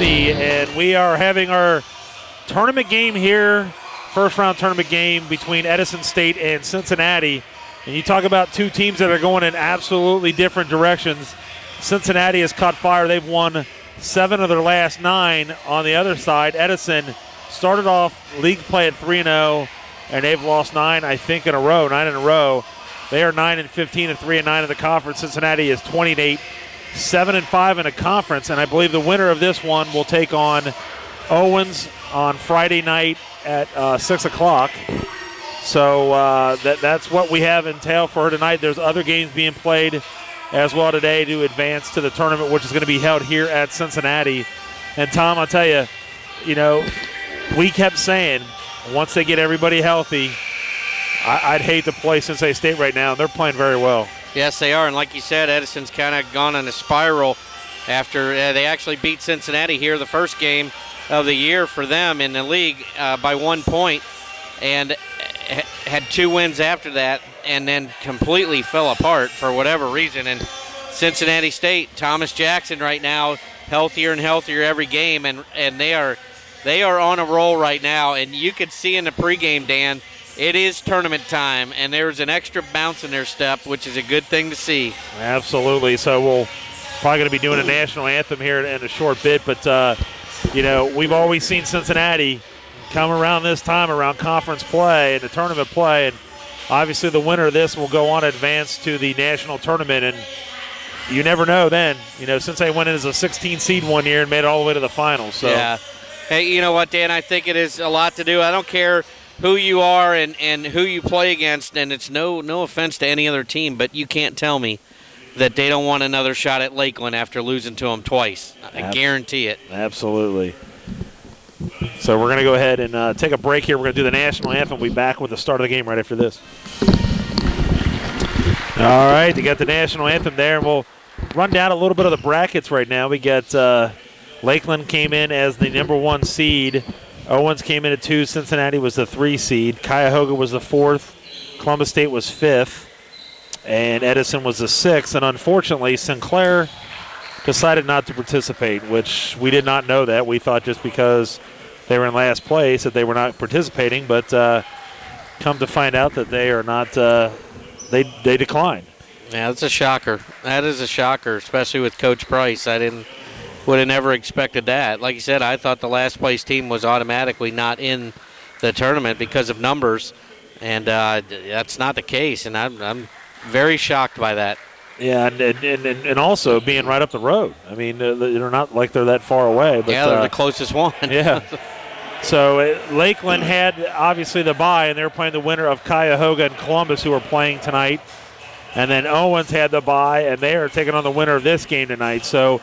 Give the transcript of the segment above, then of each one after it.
Cincinnati, and we are having our tournament game here, first-round tournament game between Edison State and Cincinnati. And you talk about two teams that are going in absolutely different directions. Cincinnati has caught fire. They've won 7 of their last 9. On the other side, Edison started off league play at 3-0, and they've lost 9 in a row. They are 9-15 and 3-9 in the conference. Cincinnati is 28, 7-5 in a conference, and I believe the winner of this one will take on Owens on Friday night at 6 o'clock. So that's what we have in tail for her tonight. There's other games being played as well today to advance to the tournament, which is going to be held here at Cincinnati. And, Tom, I'll tell you, we kept saying once they get everybody healthy, I'd hate to play Cincinnati State right now. They're playing very well. Yes, they are. And like you said, Edison's kind of gone on a spiral after they actually beat Cincinnati here the first game of the year for them in the league by 1 point, and had 2 wins after that, and then completely fell apart for whatever reason. And Cincinnati State, Thomas Jackson right now, healthier and healthier every game, and they are on a roll right now. And you could see in the pregame, Dan, it is tournament time, and there's an extra bounce in their step, which is a good thing to see. Absolutely. So we'll probably going to be doing a national anthem here in a short bit, but we've always seen Cincinnati come around this time, around conference play and the tournament play, and obviously the winner of this will go on to advance to the national tournament, and you never know then. Cincinnati went in as a 16 seed one year and made it all the way to the finals. So. Yeah. Hey, you know what, Dan? I think it is a lot to do. I don't care who you are and who you play against, and it's no offense to any other team, but you can't tell me that they don't want another shot at Lakeland after losing to them twice. I guarantee it. Absolutely. So we're going to go ahead and take a break here. We're going to do the national anthem. We'll be back with the start of the game right after this. All right, you got the national anthem there, and we'll run down a little bit of the brackets right now. We got Lakeland came in as the number 1 seed. Owens came in at 2. Cincinnati was the 3 seed. Cuyahoga was the 4th. Columbus State was 5th. And Edison was the 6th. And unfortunately, Sinclair decided not to participate, which we did not know that. We thought just because they were in last place that they were not participating. But come to find out that they are not, they declined. Yeah, that's a shocker. That is a shocker, especially with Coach Price. Would have never expected that. Like you said, I thought the last place team was automatically not in the tournament because of numbers, and that's not the case, and I'm very shocked by that. Yeah, and also being right up the road. I mean, they're not like they're that far away. But, yeah, they're the closest one. Yeah. So Lakeland had, obviously, the bye, and they were playing the winner of Cuyahoga and Columbus, who are playing tonight. And then Owens had the bye, and they are taking on the winner of this game tonight. So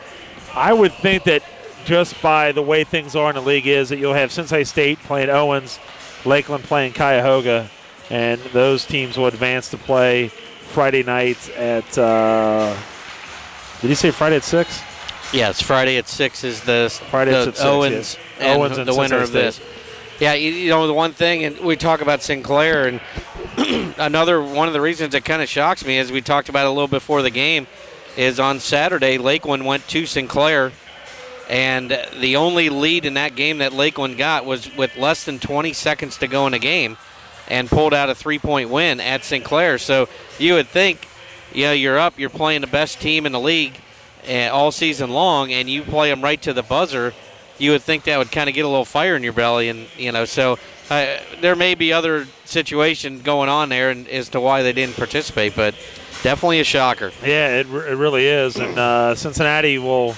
I would think that just by the way things are in the league is that you'll have Cincinnati State playing Owens, Lakeland playing Cuyahoga, and those teams will advance to play Friday night at did you say Friday at 6? Yeah, it's Friday at 6 is Friday at 6, Owens, yes. Owens and the winner of this. Yeah, the one thing, and we talk about Sinclair, and another one of the reasons that kind of shocks me, as we talked about a little before the game, is on Saturday, Lakeland went to Sinclair, and the only lead in that game that Lakeland got was with less than 20 seconds to go in a game, and pulled out a 3-point win at Sinclair. So you would think, you're up, you're playing the best team in the league all season long, and you play them right to the buzzer. You would think that would kind of get a little fire in your belly, and so there may be other situations going on there and as to why they didn't participate, but definitely a shocker. Yeah, it really is. And Cincinnati will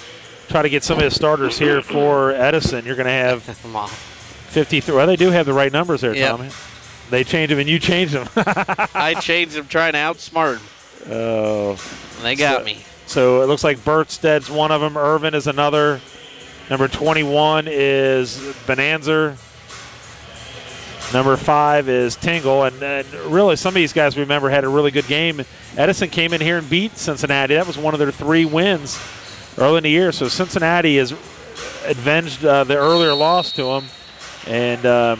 try to get some of the starters here for Edison. You're going to have 53. Well, they do have the right numbers there, yep. Tommy. They changed them, and you changed them. I changed them trying to outsmart them. Oh. They got me. So it looks like Bertstead's one of them. Irvin is another. Number 21 is Bonanza. Number 5 is Tingle. And really, some of these guys, remember, had a really good game. Edison came in here and beat Cincinnati. That was one of their 3 wins early in the year. So Cincinnati has avenged the earlier loss to them. And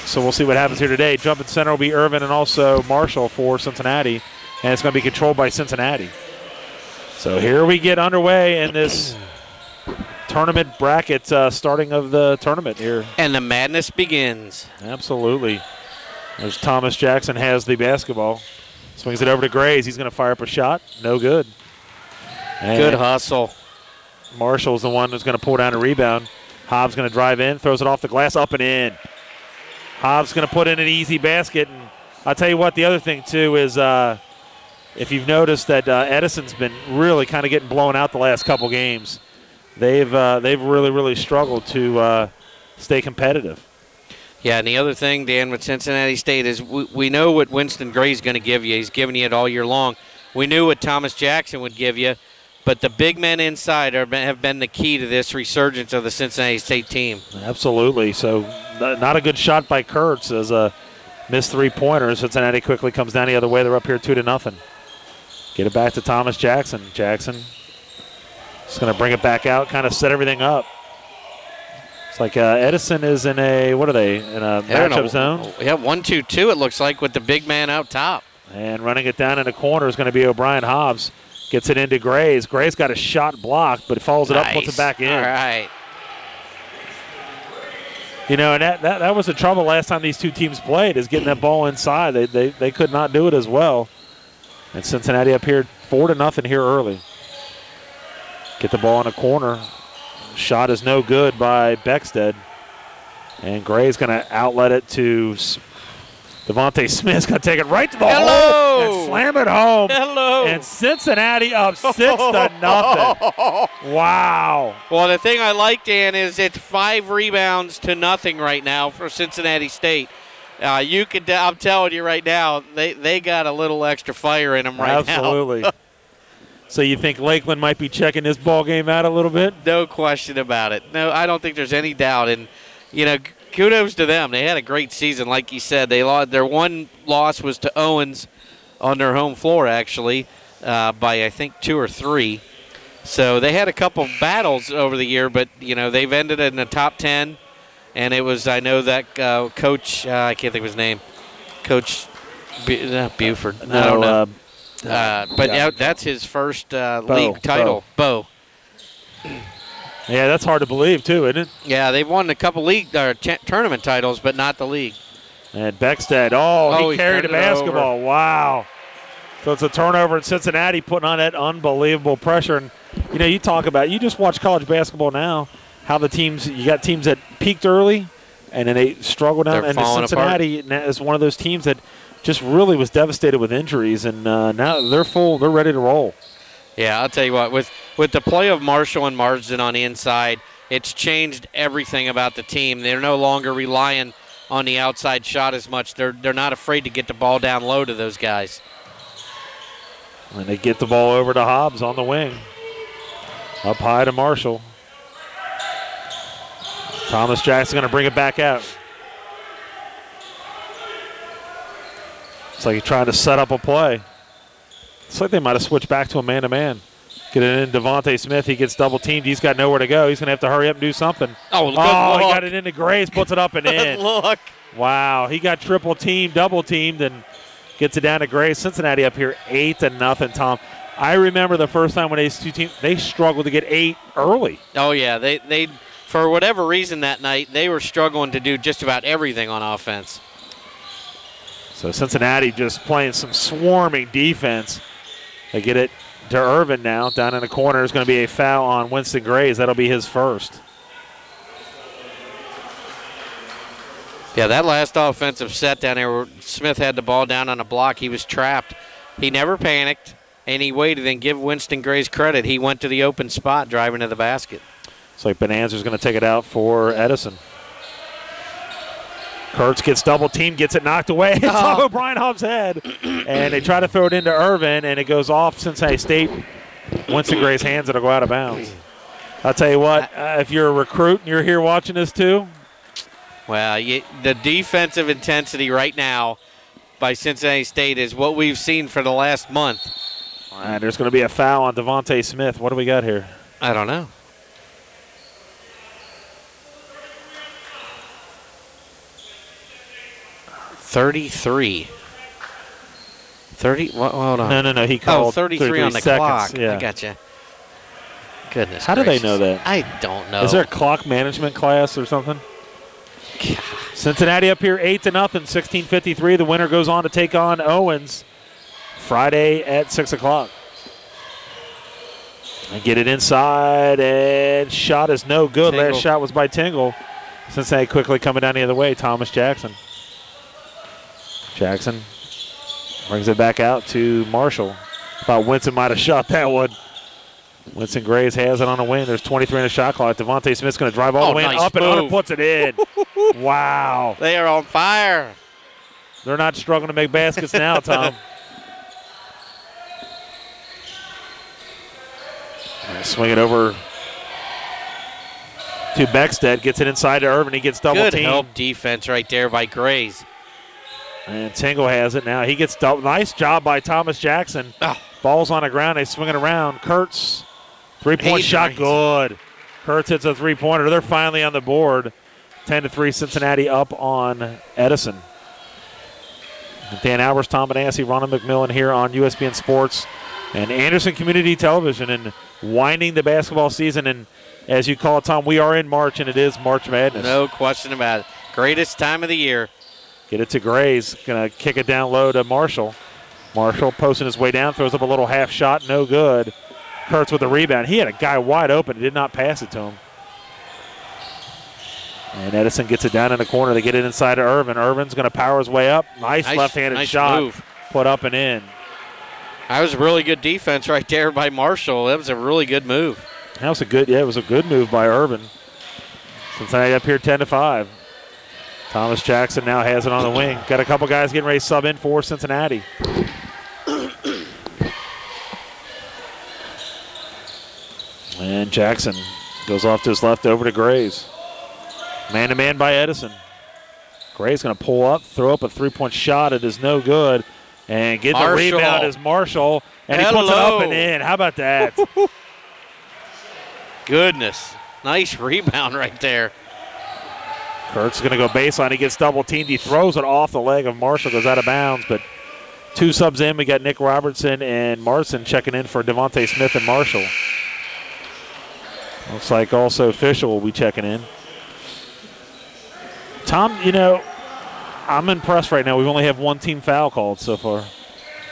so we'll see what happens here today. Jumping center will be Irvin and also Marshall for Cincinnati. And it's going to be controlled by Cincinnati. So here we get underway in this tournament bracket starting of the tournament here. And the madness begins. Absolutely. As Thomas Jackson has the basketball. Swings it over to Grays. He's going to fire up a shot. No good. And good hustle. Marshall's the one who's going to pull down a rebound. Hobbs going to drive in, throws it off the glass, up and in. Hobbs going to put in an easy basket. And I'll tell you what, the other thing, too, is if you've noticed that Edison's been really kind of getting blown out the last couple games. They've really, really struggled to stay competitive. Yeah, and the other thing, Dan, with Cincinnati State is we know what Winston Gray's going to give you. He's giving you it all year long. We knew what Thomas Jackson would give you, but the big men inside have been the key to this resurgence of the Cincinnati State team. Absolutely. So not a good shot by Kurtz as a missed three-pointer. Cincinnati quickly comes down the other way. They're up here 2-0. Get it back to Thomas Jackson. Jackson is going to bring it back out, kind of set everything up. It's like Edison is in a, what are they, in a matchup zone? Yeah, 1-2-2 it looks like with the big man out top. And running it down in the corner is going to be O'Brien Hobbs. Gets it into Grays. Grays got a shot blocked, but follows it up, puts it back in. All right. You know, and that was the trouble last time these two teams played, is getting that ball inside. They could not do it as well. And Cincinnati up here 4-0 here early. Get the ball in the corner. Shot is no good by Beckstead. And Gray's going to outlet it to Devontae Smith's going to take it right to the hole and slam it home. Hello. And Cincinnati up 6-0. Wow. Well, the thing I like, Dan, is it's 5 rebounds to nothing right now for Cincinnati State. I'm telling you right now, they got a little extra fire in them right now. Absolutely. So you think Lakeland might be checking this ball game out a little bit? No question about it. No, I don't think there's any doubt. And, you know, kudos to them. They had a great season, like you said. They lost. Their one loss was to Owens on their home floor, actually, by I think 2 or 3. So they had a couple battles over the year, but, you know, they've ended in the top 10. And it was, I know that Coach, I can't think of his name, Coach Buford. I don't know. But that's his first league title. Bo. Yeah, that's hard to believe, too, isn't it? Yeah, they've won a couple league tournament titles, but not the league. And Beckstead, he carried a basketball. Wow. So it's a turnover in Cincinnati, putting on that unbelievable pressure. And, you know, you just watch college basketball now, how the teams, you got teams that peaked early, and then they struggled down. And Cincinnati is one of those teams that just really was devastated with injuries, and now they're full. They're ready to roll. Yeah, I'll tell you what. With the play of Marshall and Marsden on the inside, it's changed everything about the team. They're no longer relying on the outside shot as much. They're not afraid to get the ball down low to those guys. And they get the ball over to Hobbs on the wing. Up high to Marshall. Thomas Jackson going to bring it back out. It's like he tried to set up a play. It's like they might have switched back to a man-to-man. Get it in Devontae Smith. He gets double-teamed. He's got nowhere to go. He's going to have to hurry up and do something. He got it into Grace, puts it up and in. Look. Wow, he got triple-teamed, double-teamed, and gets it down to Grace. Cincinnati up here 8-0, Tom. I remember the first time when these two teams, they struggled to get 8 early. Oh, yeah. They for whatever reason that night, they were struggling to do just about everything on offense. So Cincinnati just playing some swarming defense. They get it to Irvin now. Down in the corner is going to be a foul on Winston Grays. That'll be his first. Yeah, that last offensive set down there where Smith had the ball down on a block, he was trapped. He never panicked, and he waited. And give Winston Grays credit. He went to the open spot driving to the basket. It's like Bonanza's going to take it out for Edison. Kurtz gets double-teamed, gets it knocked away. It's off O'Brien Hobbs' head. And they try to throw it into Irvin, and it goes off Cincinnati State. Winston Gray's hands, it'll go out of bounds. I'll tell you what, if you're a recruit and you're here watching this too. Well, the defensive intensity right now by Cincinnati State is what we've seen for the last month. All right, there's going to be a foul on Devontae Smith. What do we got here? I don't know. .33. 30. Hold on. No. He called 33 on the seconds. clock. Yeah. I gotcha. Goodness How gracious. do they know that? I don't know. Is there a clock management class or something? Cincinnati up here 8-0, 16:53. The winner goes on to take on Owens Friday at 6 o'clock. And get it inside, and shot is no good. Tingle. Last shot was by Tingle. Cincinnati quickly coming down the other way. Thomas Jackson. Jackson brings it back out to Marshall. Thought Winston might have shot that one. Winston Graves has it on a wing. There's 23 in the shot clock. Devontae Smith's going to drive all the way nice up and move. under, puts it in. Wow. They are on fire. They're not struggling to make baskets now, Tom. Swing it over to Beckstead. Gets it inside to Irvin. He gets double Good teamed. help defense right there by Grays. And Tingle has it now. He gets double. Nice job by Thomas Jackson. Oh. Ball's on the ground. They swing it around. Kurtz, three-point shot, good. Kurtz hits a three-pointer. They're finally on the board. 10-3, Cincinnati up on Edison. Dan Albers, Tom Benassi, Ronald McMillan here on USBN Sports and Anderson Community Television, and winding the basketball season. And as you call it, Tom, we are in March, and it is March Madness. No question about it. Greatest time of the year. Get it to Grays. Going to kick it down low to Marshall. Marshall posting his way down, throws up a little half shot, no good. Kurtz with the rebound. He had a guy wide open. He did not pass it to him. And Edison gets it down in the corner. They get it inside to Irvin. Irvin's going to power his way up. Nice left-handed shot. Move. Put up and in. That was a really good defense right there by Marshall. That was a really good move. That was it was a good move by Irvin. Cincinnati up here 10-5. Thomas Jackson now has it on the wing. Got a couple guys getting ready to sub in for Cincinnati. And Jackson goes off to his left over to Graves. Man-to-man by Edison. Graves going to pull up, throw up a three-point shot. It is no good. And get the rebound is Marshall. And he puts it up and in. How about that? Goodness. Nice rebound right there. Kurtz is going to go baseline. He gets double-teamed. He throws it off the leg of Marshall. Goes out of bounds. But two subs in. We got Nick Robertson and Marson checking in for Devontae Smith and Marshall. Looks like also Fisher will be checking in. Tom, I'm impressed right now. We've only have one team foul called so far.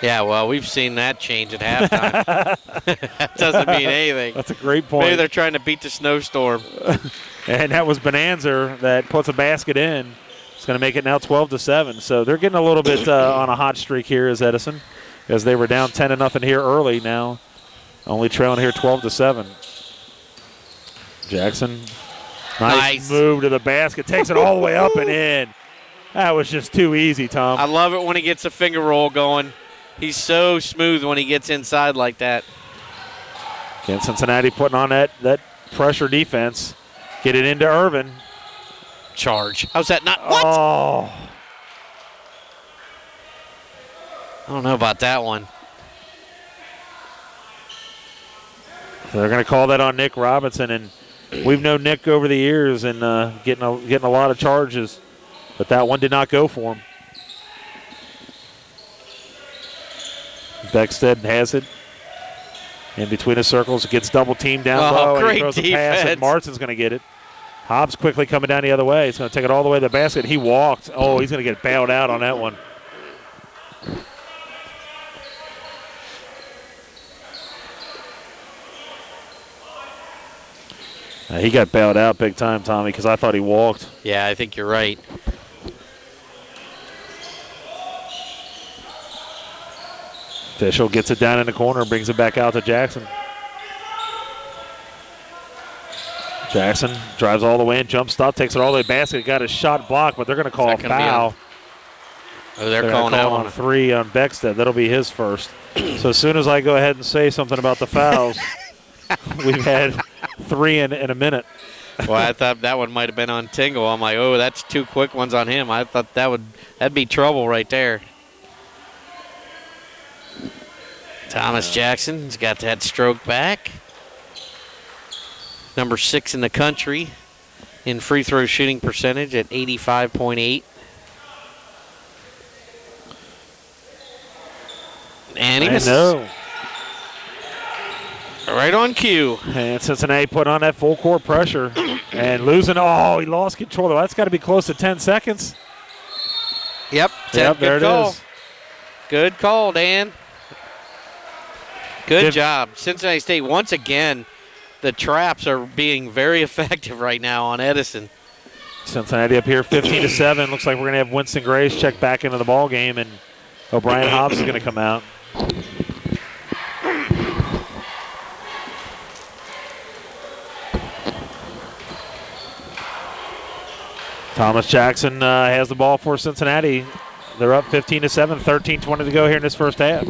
Yeah, well, we've seen that change at halftime. That doesn't mean anything. That's a great point. Maybe they're trying to beat the snowstorm. And that was Bonanza that puts a basket in. It's going to make it now 12-7. So they're getting a little bit on a hot streak here as Edison, as they were down 10-0 here early. Now only trailing here 12-7. Jackson, nice move to the basket. Takes it all the way up and in. That was just too easy, Tom. I love it when he gets a finger roll going. He's so smooth when he gets inside like that. Again, Cincinnati putting on that pressure defense. Get it into Irvin. Charge. How's that not? What? Oh. I don't know about that one. So they're going to call that on Nick Robinson, and we've known Nick over the years and getting a lot of charges, but that one did not go for him. Beckstead has it in between the circles. Gets double teamed down low. And he throws a pass, and Martin's going to get it. Hobbs quickly coming down the other way. He's going to take it all the way to the basket. He walked. Oh, he's going to get bailed out on that one. He got bailed out big time, Tommy, because I thought he walked. Yeah, I think you're right. Fischel gets it down in the corner, brings it back out to Jackson. Jackson drives all the way and jump stop, takes it all the way to the basket. Got his shot blocked, but they're going to call a foul. They're calling that one. 3 on Beckstead. That'll be his first. So as soon as I go ahead and say something about the fouls, we've had 3 in a minute. Well, I thought that one might have been on Tingle. I'm like, oh, that's 2 quick ones on him. I thought that'd be trouble right there. Thomas Jackson's got that stroke back. Number 6 in the country in free throw shooting percentage at 85.8. And he misses. Right on cue. And Cincinnati put on that full court pressure and losing. Oh, he lost control. That's got to be close to 10 seconds. Yep. There it is. Good call, Dan. Good job. Cincinnati State, once again, the traps are being very effective right now on Edison. Cincinnati up here 15-7. Looks like we're going to have Winston Grace check back into the ball game, and O'Brien Hobbs is going to come out. Thomas Jackson has the ball for Cincinnati. They're up 15-7, 13:20 to go here in this first half.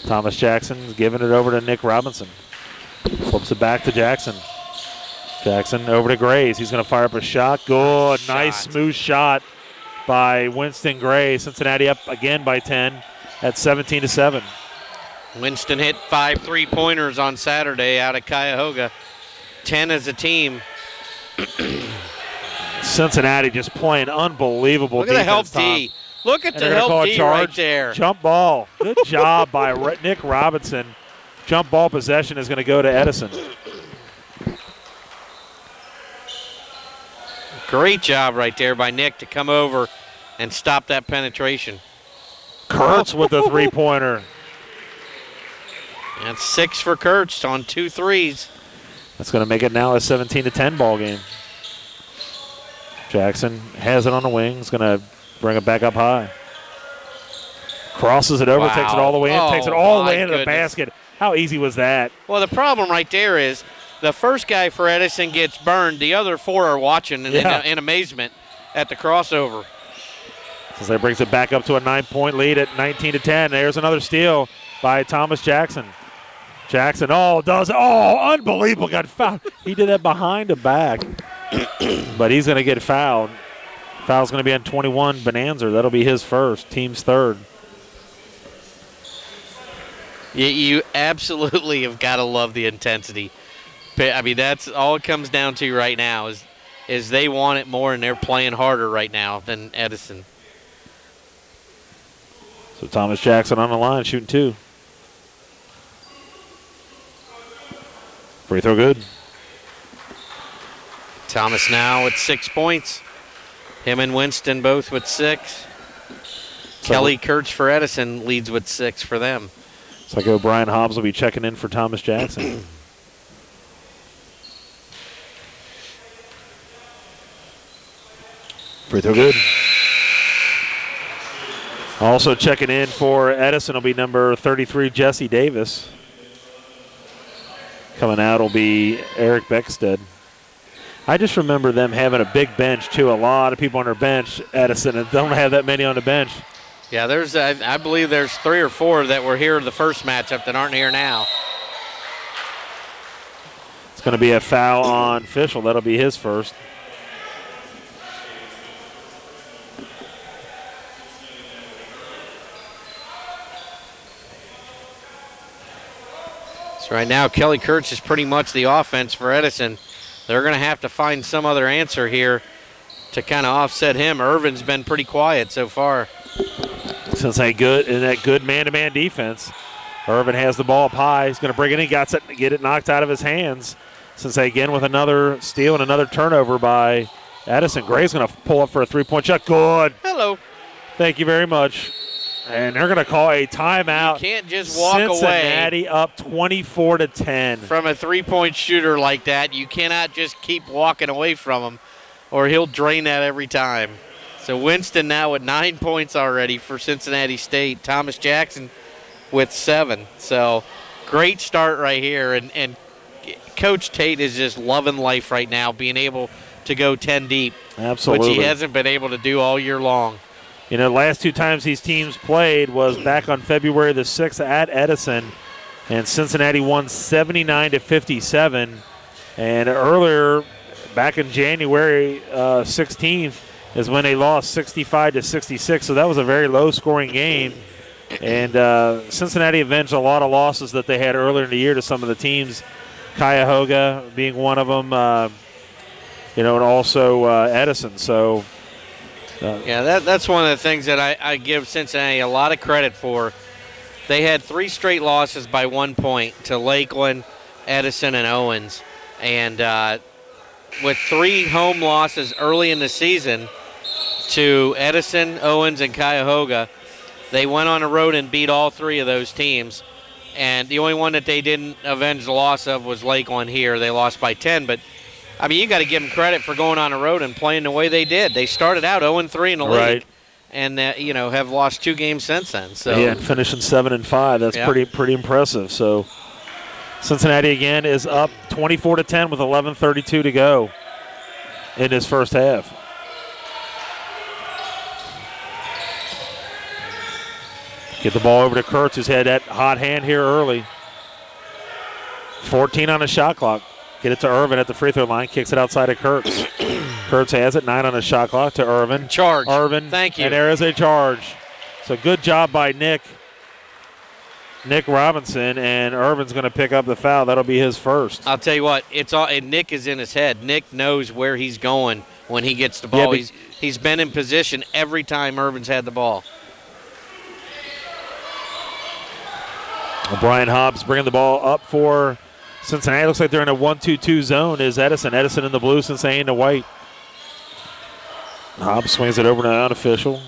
Thomas Jackson's giving it over to Nick Robinson. Flips it back to Jackson. Jackson over to Grays. He's going to fire up a shot. Good, nice smooth shot by Winston Gray. Cincinnati up again by 10 at 17-7. Winston hit 5 3-pointers on Saturday out of Cuyahoga. 10 as a team. Cincinnati just playing unbelievable defense. Look at the help D. Look at the help D right there. Jump ball. Good job by Nick Robinson. Jump ball possession is going to go to Edison. Great job right there by Nick to come over and stop that penetration. Kurtz with the three-pointer. That's 6 for Kurtz on 2 threes. That's going to make it now a 17-10 ball game. Jackson has it on the wing. He's going to bring it back up high. Crosses it over, takes it all the way in, takes it all the way into the basket. How easy was that? Well, the problem right there is the first guy for Edison gets burned. The other 4 are watching in amazement at the crossover. So that brings it back up to a 9-point lead at 19-10. There's another steal by Thomas Jackson. Jackson, unbelievable, got fouled. He did that behind the back, but he's going to get fouled. Foul's going to be on 21, Bonanza. That'll be his first, team's third. You absolutely have got to love the intensity. I mean, that's all it comes down to right now is they want it more and they're playing harder right now than Edison. So Thomas Jackson on the line, shooting 2. Free throw good. Thomas now with 6 points. Him and Winston both with 6. Kelly Kurtz for Edison leads with 6 for them. It's like O'Brien Hobbs will be checking in for Thomas Jackson. Free throw good. Also checking in for Edison will be number 33, Jesse Davis. Coming out will be Eric Beckstead. I just remember them having a big bench, too. A lot of people on their bench, Edison, and don't have that many on the bench. Yeah, I believe there's 3 or 4 that were here the first matchup that aren't here now. It's going to be a foul on Fischel. That'll be his first. So right now, Kelly Kurtz is pretty much the offense for Edison. They're going to have to find some other answer here to kind of offset him. Irvin's been pretty quiet so far. Since that good man-to-man defense, Irvin has the ball up high. He's going to bring it in, get it knocked out of his hands. Since again with another steal and another turnover by Edison. Gray's going to pull up for a 3-point shot. Good. Hello. Thank you very much. And they're going to call a timeout. You can't just walk Cincinnati away. up 24-10. From a 3-point shooter like that, you cannot just keep walking away from him or he'll drain that every time. So Winston now with 9 points already for Cincinnati State. Thomas Jackson with 7. So great start right here. And Coach Tate is just loving life right now, being able to go 10 deep. Absolutely. Which he hasn't been able to do all year long. You know, the last 2 times these teams played was back on February the 6th at Edison, and Cincinnati won 79-57. And earlier, back in January 16th, is when they lost 65-66. So that was a very low-scoring game. And Cincinnati avenged a lot of losses that they had earlier in the year to some of the teams, Cuyahoga being one of them, and also Edison. So. Yeah, that's one of the things that I give Cincinnati a lot of credit for they had 3 straight losses by 1 point to Lakeland, Edison, and Owens. And with 3 home losses early in the season to Edison, Owens, and Cuyahoga, they went on the road and beat all 3 of those teams. And the only one that they didn't avenge the loss of was Lakeland here. They lost by 10. But, I mean, you got to give them credit for going on the road and playing the way they did. They started out 0-3 in the league. And have lost 2 games since then. So yeah, and finishing 7-5. That's pretty impressive. So Cincinnati again is up 24-10 with 11:32 to go in this first half. Get the ball over to Kurtz, who's had that hot hand here early. 14 on the shot clock. Get it to Irvin at the free throw line. Kicks it outside of Kurtz. Kurtz has it. 9 on the shot clock to Irvin. Charge. Irvin. Thank you. And there is a charge. So good job by Nick Robinson, and Irvin's going to pick up the foul. That'll be his first. I'll tell you what, and Nick is in his head. Nick knows where he's going when he gets the ball. Yeah, he's been in position every time Irvin's had the ball. Brian Hobbs bringing the ball up for Cincinnati. Looks like they're in a 1-2-2 zone. Is Edison. Edison in the blue, Cincinnati in the white. Hobbs swings it over to an unofficial.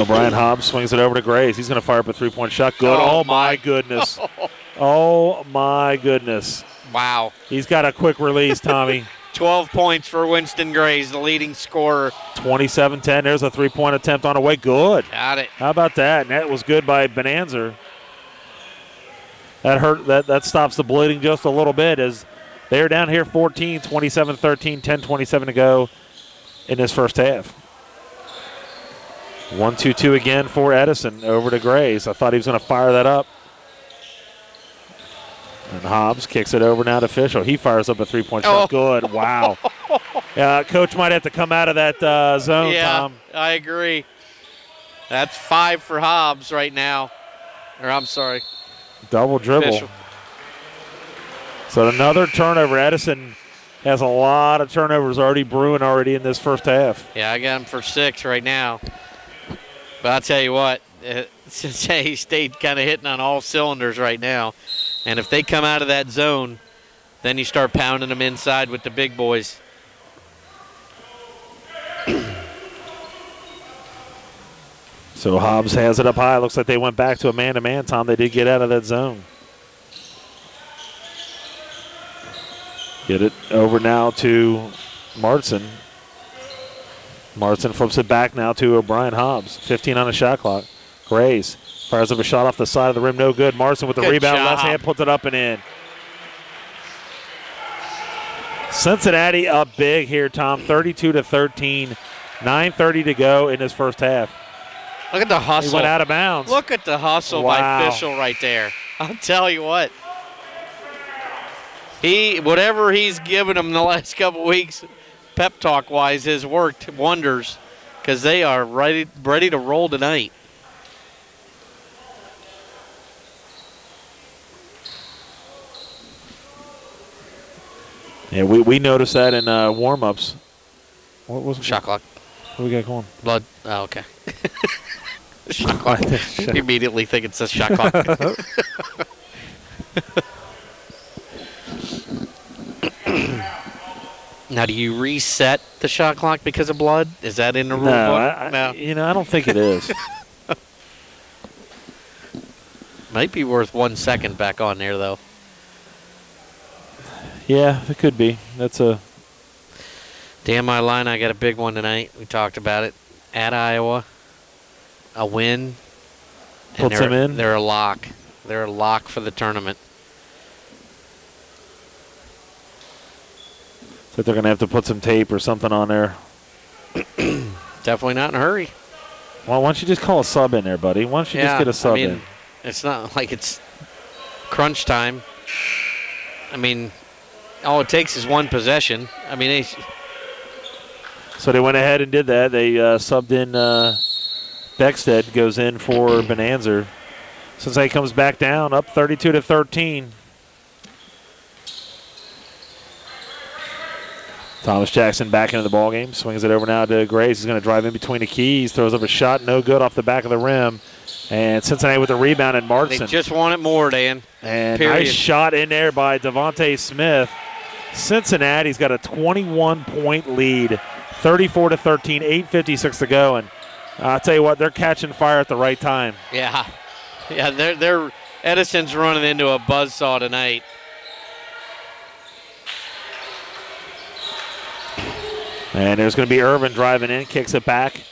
Brian Hobbs swings it over to Grace. He's going to fire up a 3-point shot. Good. Oh my goodness. Oh, my goodness. Wow. He's got a quick release, Tommy. 12 points for Winston Grays, the leading scorer. 27-10. There's a 3-point attempt on the way. Good. Got it. How about that? And that was good by Bonanza. That hurt. That stops the bleeding just a little bit as they're down here 14, 27-13, 10-27 to go in this first half. 1-2-2 again for Edison over to Grays. I thought he was going to fire that up. And Hobbs kicks it over now to Fischel. He fires up a 3-point shot. Good. Wow. Coach might have to come out of that zone, Tom. Yeah, I agree. That's 5 for Hobbs right now. Or I'm sorry. Double dribble. Fischel. So another turnover. Edison has a lot of turnovers already brewing in this first half. Yeah, I got him for 6 right now. But I'll tell you what, Cincinnati State kind of hitting on all cylinders right now. And if they come out of that zone, then you start pounding them inside with the big boys. So Hobbs has it up high. Looks like they went back to a man-to-man, Tom. They did get out of that zone. Get it over now to Martson. Martson flips it back now to O'Brien Hobbs. 15 on the shot clock. Grays fires up a shot off the side of the rim. No good. Martson with the rebound. Job. Left hand puts it up and in. Cincinnati up big here, Tom. 32-13. 9:30 to go in this first half. Look at the hustle. He went out of bounds. Look at the hustle by Fischel right there. I'll tell you what. Whatever he's given them the last couple weeks, pep talk-wise, has worked wonders because they are ready to roll tonight. Yeah, we noticed that in warm-ups. What was it? Shot clock. What we got going? Blood. Oh, okay. Shot clock. You immediately think it says shot clock. Now, do you reset the shot clock because of blood? Is that in the rule book? No. I don't think it is. Might be worth 1 second back on there, though. Yeah, it could be. That's a... Damn my line, I got a big one tonight. We talked about it. At Iowa, a win. Puts them in? They're a lock. They're a lock for the tournament. So they're going to have to put some tape or something on there. Definitely not in a hurry. Well, why don't you just call a sub in there, buddy? Why don't you just get a sub in? It's not like it's crunch time. I mean, all it takes is one possession. I mean, so they went ahead and did that. They subbed in Beckstead, goes in for Bonanza. Cincinnati comes back down, up 32-13. Thomas Jackson back into the ballgame. Swings it over now to Graves. He's going to drive in between the keys. Throws up a shot. No good off the back of the rim. And Cincinnati with the rebound and Martin. They just want it more, Dan. And nice shot in there by Devontae Smith. Cincinnati's got a 21-point lead, 34-13, 8:56 to go. And I'll tell you what, they're catching fire at the right time. Yeah. Yeah, they're Edison's running into a buzzsaw tonight. And there's going to be Irvin driving in, kicks it back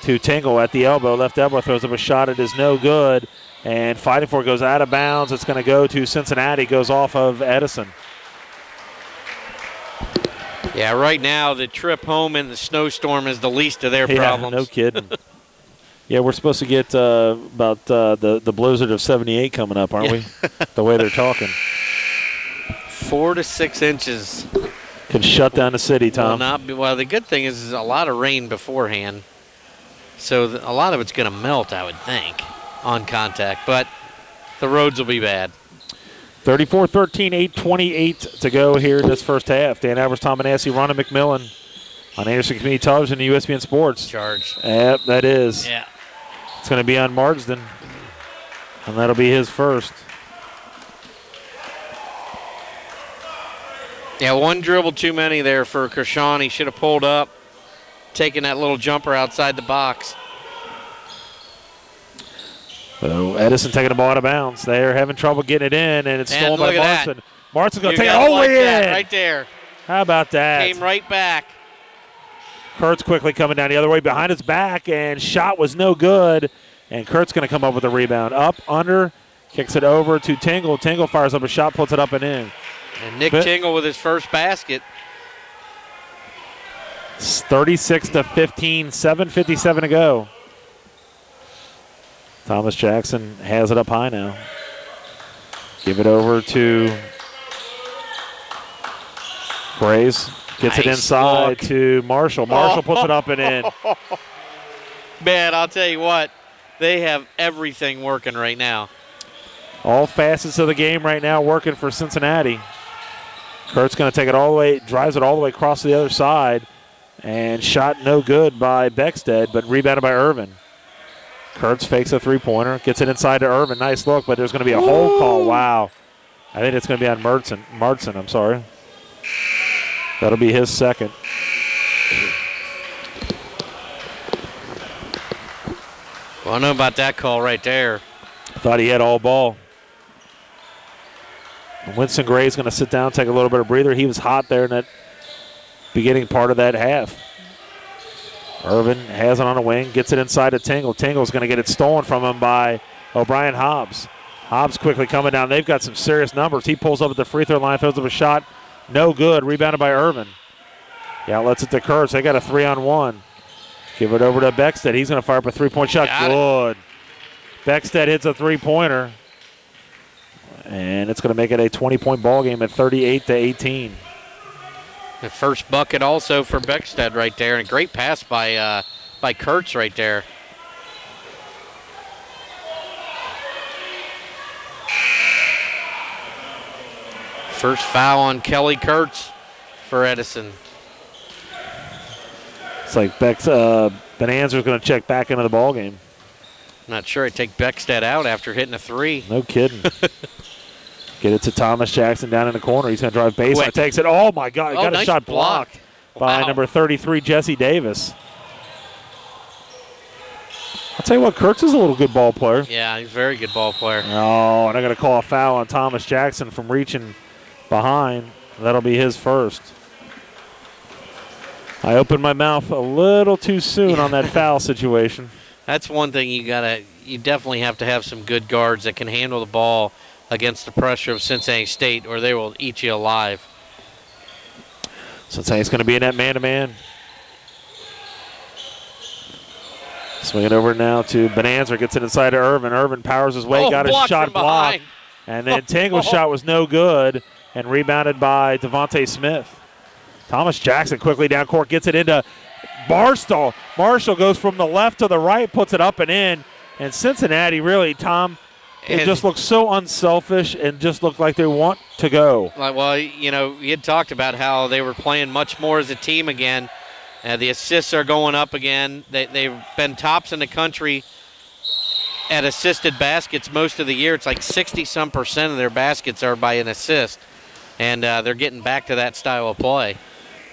to Tingle at the elbow. Left elbow throws up a shot. It is no good. And fighting for it goes out of bounds. It's going to go to Cincinnati. Goes off of Edison. Yeah, right now the trip home in the snowstorm is the least of their problems. No kidding. Yeah, we're supposed to get about the blizzard of 78 coming up, aren't we? The way they're talking. 4 to 6 inches. Can shut down the city, Tom. Well, the good thing is a lot of rain beforehand. So a lot of it's going to melt, I would think, on contact. But the roads will be bad. 34-13, 8:28 to go here in this first half. Dan Albers, Tom Manassi, Rhonda McMillan on Anderson Community Television and USBN Sports. Charge. Yep, that is. Yeah. It's going to be on Marsden, and that'll be his first. Yeah, one dribble too many there for Kershawn. He should have pulled up, taken that little jumper outside the box. So Edison taking the ball out of bounds. They're having trouble getting it in, and it's stolen by Marston. Marston's going to take it all the way in. Right there. How about that? Came right back. Kurtz quickly coming down the other way behind his back, and shot was no good. And Kurtz going to come up with a rebound. Up, under, kicks it over to Tingle. Tingle fires up a shot, puts it up and in. And Nick Tingle with his first basket. It's 36-15, 7:57 to go. Thomas Jackson has it up high now. Give it over to Graves. Gets it inside to Marshall. Marshall puts it up and in. Man, I'll tell you what. They have everything working right now. All facets of the game right now working for Cincinnati. Kurt's going to take it all the way, drives it all the way across to the other side, and shot no good by Beckstead, but rebounded by Irvin. Kurtz fakes a three-pointer, gets it inside to Irvin. Nice look, but there's going to be a hold call. Wow. I think it's going to be on Martson, I'm sorry. That'll be his second. Well, I know about that call right there. Thought he had all ball. Winston Gray's going to sit down, take a little bit of breather. He was hot there in that beginning part of that half. Irvin has it on a wing, gets it inside to Tingle. Tingle's going to get it stolen from him by O'Brien Hobbs. Hobbs quickly coming down. They've got some serious numbers. He pulls up at the free throw line, throws up a shot. No good. Rebounded by Irvin. Yeah, lets it to Kurtz. They got a 3-on-1. Give it over to Beckstead. He's going to fire up a three-point shot. Good. Beckstead hits a three-pointer. And it's going to make it a 20-point ball game at 38-18. The first bucket also for Beckstead right there. And a great pass by Kurtz right there. First foul on Kelly Kurtz for Edison. It's like Bonanza's going to check back into the ball game. Not sure I'd take Beckstead out after hitting a three. No kidding. Get it to Thomas Jackson down in the corner. He's going to drive baseline. Takes it. Oh, my God. Got nice a shot blocked by number 33, Jesse Davis. I'll tell you what, Kurtz is a little good ball player. Yeah, he's a very good ball player. Oh, and I'm going to call a foul on Thomas Jackson from reaching behind. That'll be his first. I opened my mouth a little too soon on that foul situation. That's one thing you definitely have to have some good guards that can handle the ball against the pressure of Cincinnati State, or they will eat you alive. Cincinnati's going to be in that man-to-man. Swing it over now to Bonanza. Gets it inside to Irvin. Irvin powers his way. Got his shot blocked. And then Tingle's shot was no good and rebounded by Devontae Smith. Thomas Jackson quickly down court. Gets it into Barstow. Marshall goes from the left to the right, puts it up and in. And Cincinnati really, Tom, It just looks so unselfish and just look like they want to go. Well, you know, you had talked about how they were playing much more as a team again. The assists are going up again. They've been tops in the country at assisted baskets most of the year. It's like 60-some% of their baskets are by an assist. And they're getting back to that style of play.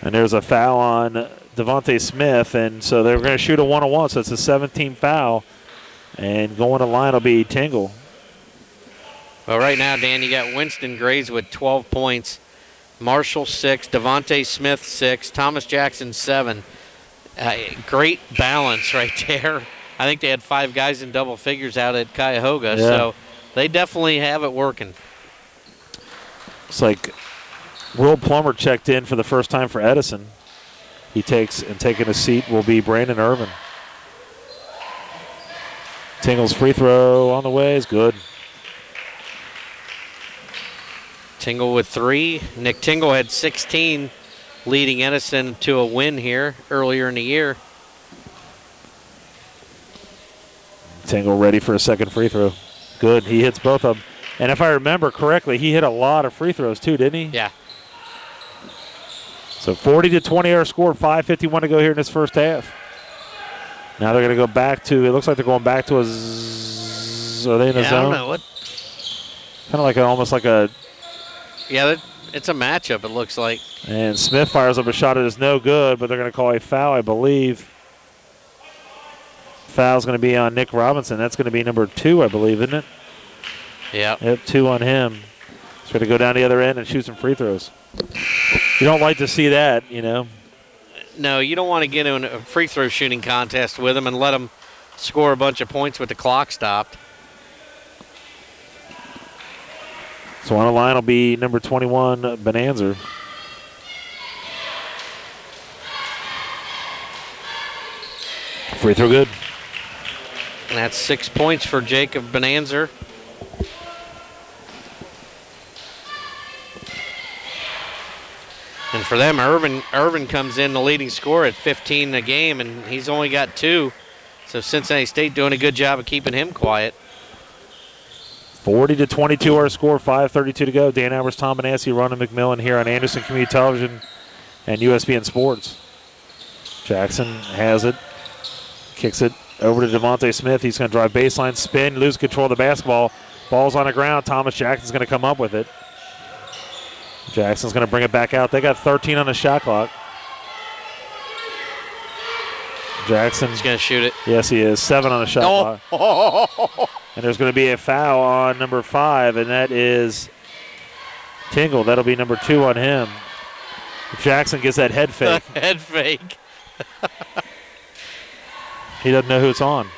And there's a foul on Devontae Smith, and so they're going to shoot a 1-on-1, so it's a 17th foul. And going to line will be Tingle. Well, right now, Dan, you got Winston Grays with 12 points, Marshall 6, Devontae Smith 6, Thomas Jackson 7. Great balance right there. I think they had 5 guys in double figures out at Cuyahoga, so they definitely have it working. It's like Will Plummer checked in for the first time for Edison. He taking a seat will be Brandon Irvin. Tingle's free throw on the way is good. Tingle with 3. Nick Tingle had 16, leading Edison to a win here earlier in the year. Tingle ready for a second free throw. Good. He hits both of them. And if I remember correctly, he hit a lot of free throws too, didn't he? Yeah. So 40-20 our score, 5:51 to go here in this first half. Now they're going to go back to, it looks like they're going back to a, are they in the zone? I don't know. What? Kind of like almost like a. Yeah, it's a matchup, it looks like. And Smith fires up a shot that is no good, but they're going to call a foul, I believe. Foul's going to be on Nick Robinson. That's going to be number 2, I believe, isn't it? Yeah. Yep, 2 on him. He's going to go down the other end and shoot some free throws. You don't like to see that, you know. No, you don't want to get in a free throw shooting contest with him and let him score a bunch of points with the clock stopped. So on the line will be number 21, Bonanza. Free throw good. And that's 6 points for Jacob Bonanza. And for them, Irvin comes in the leading scorer at 15 a game, and he's only got 2. So Cincinnati State doing a good job of keeping him quiet. 40-22 our score, 5:32 to go. Dan Albers, Tom Benassi, Ronan McMillan here on Anderson Community Television and USBN Sports. Jackson has it, kicks it over to Devontae Smith. He's going to drive baseline, spin, lose control of the basketball. Ball's on the ground. Thomas Jackson's going to come up with it. Jackson's going to bring it back out. They got 13 on the shot clock. Jackson's going to shoot it. Yes, he is. 7 on the shot clock. And there's going to be a foul on number 5, and that is Tingle. That'll be number 2 on him. Jackson gets that head fake. Head fake. He doesn't know who it's on.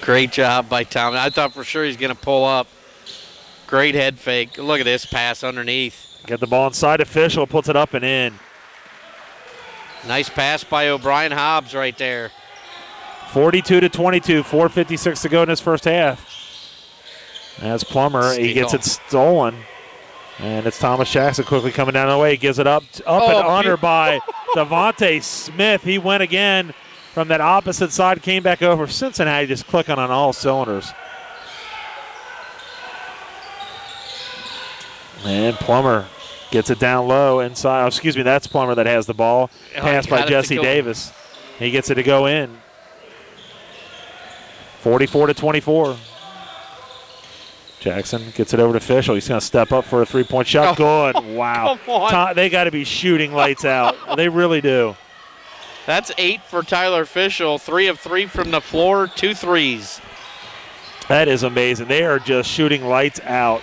Great job by Tom. I thought for sure he's going to pull up. Great head fake. Look at this pass underneath. Get the ball inside. Official puts it up and in. Nice pass by O'Brien Hobbs right there. 42-22, 4:56 to go in this first half. As Plummer, he gets it stolen. And it's Thomas Jackson quickly coming down the way. He gives it up and under by Devontae Smith. He went again from that opposite side, came back over. Cincinnati just clicking on all cylinders. And Plummer gets it down low inside. Oh, excuse me, that's Plummer that has the ball. Pass by Jesse Davis. He gets it to go in. 44-24. Jackson gets it over to Fischel. He's going to step up for a three-point shot. Good. Wow. Come on. They got to be shooting lights out. They really do. That's 8 for Tyler Fischel. 3 of 3 from the floor, 2 threes. That is amazing. They are just shooting lights out.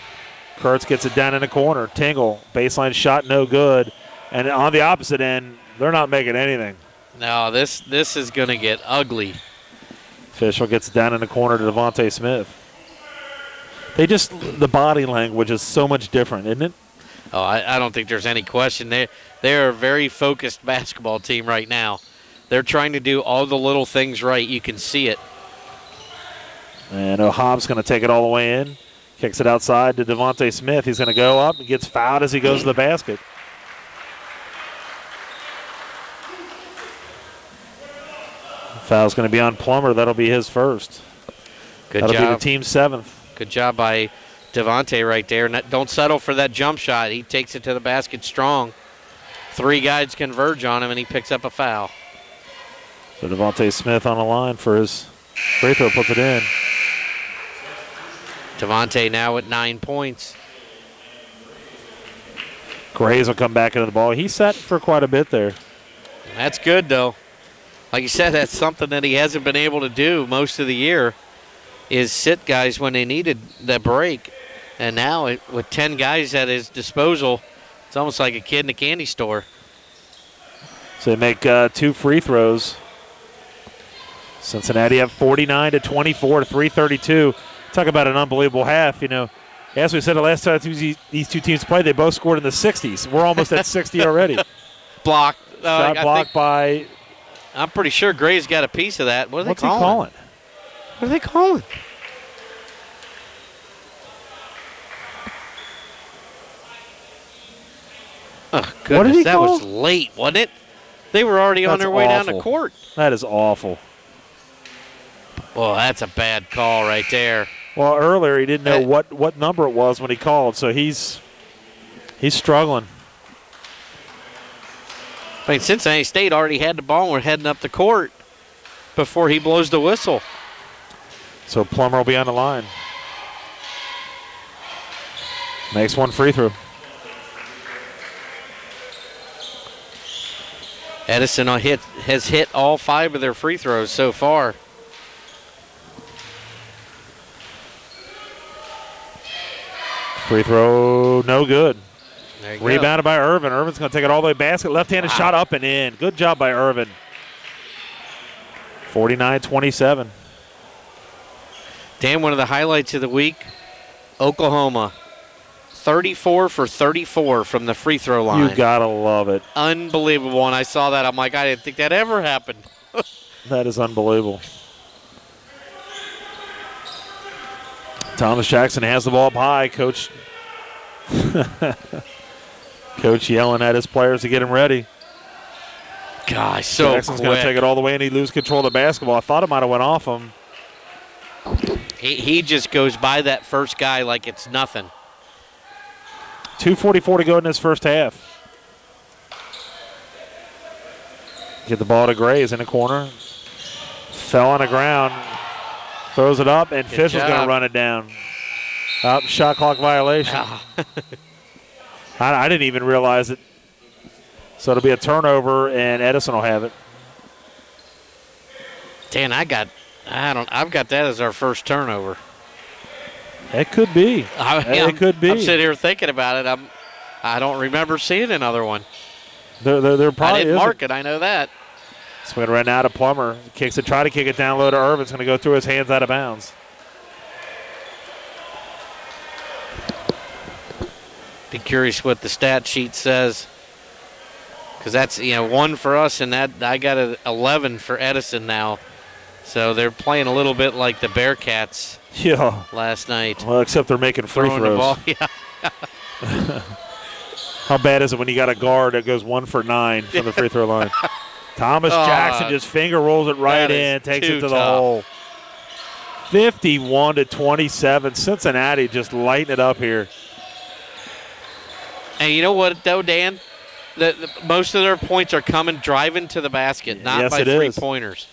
Kurtz gets it down in the corner. Tingle, baseline shot, no good. And on the opposite end, they're not making anything. No, this is going to get ugly. Fischel gets it down in the corner to Devontae Smith. The body language is so much different, isn't it? Oh, I don't think there's any question. They're a very focused basketball team right now. They're trying to do all the little things right. You can see it. And Hobbs going to take it all the way in. Kicks it outside to Devontae Smith. He's going to go up and gets fouled as he goes to the basket. Foul's going to be on Plummer. That'll be his first. That'll be the team's 7th. Good job by Devontae right there. Don't settle for that jump shot. He takes it to the basket strong. 3 guys converge on him, and he picks up a foul. So Devontae Smith on the line for his free throw, puts it in. Devontae now at 9 points. Grays will come back into the ball. He sat for quite a bit there. That's good, though. Like you said, that's something that he hasn't been able to do most of the year, is sit guys when they needed the break. And now with 10 guys at his disposal, it's almost like a kid in a candy store. So they make 2 free throws. Cincinnati have 49-24 to 332. Talk about an unbelievable half. You know, as we said the last time these two teams played, they both scored in the 60s. We're almost at 60 already. Blocked. Shot blocked by. I'm pretty sure Gray's got a piece of that. What's he calling? What are they calling? Oh, goodness, that was late, wasn't it? They were already on their way down the court. That is awful. Well, that's a bad call right there. Well, earlier he didn't know what number it was when he called, so he's struggling. I mean, Cincinnati State already had the ball and were heading up the court before he blows the whistle. So Plummer will be on the line. Makes 1 free throw. Edison has hit all 5 of their free throws so far. Free throw, no good. Go. Rebounded by Irvin. Irvin's going to take it all the way basket. Left-handed shot up and in. Good job by Irvin. 49-27. Dan, one of the highlights of the week, Oklahoma. 34 for 34 from the free throw line. You got to love it. Unbelievable. When I saw that, I'm like, I didn't think that ever happened. That is unbelievable. Thomas Jackson has the ball up high. Coach yelling at his players to get him ready. Gosh, so Jackson's going to take it all the way, and he loses control of the basketball. I thought it might have went off him. He just goes by that first guy like it's nothing. 2:44 to go in this first half. Get the ball to Grays in the corner. Fell on the ground. Throws it up, and Fishel's going to run it down. Up, shot clock violation. I didn't even realize it. So it'll be a turnover, and Edison will have it. Dan, I've got that as our first turnover. It could be. It could be. I'm sitting here thinking about it. I don't remember seeing another one. There probably I didn't mark it. I know that. Swing right now to Plummer. Kicks it, try to kick it down low to Irvin. It's going to go through his hands out of bounds. Be curious what the stat sheet says, because that's 1 for us, and that I got an 11 for Edison now. So they're playing a little bit like the Bearcats. Yeah. Last night. Well, except they're making free throws. The ball. Yeah. How bad is it when you got a guard that goes 1 for 9 from the free throw line? Thomas Jackson just finger rolls it right in, takes it to the hole. 51-27. Cincinnati just lighting it up here. And you know what, though, Dan? Most of their points are coming driving to the basket, not by three-pointers.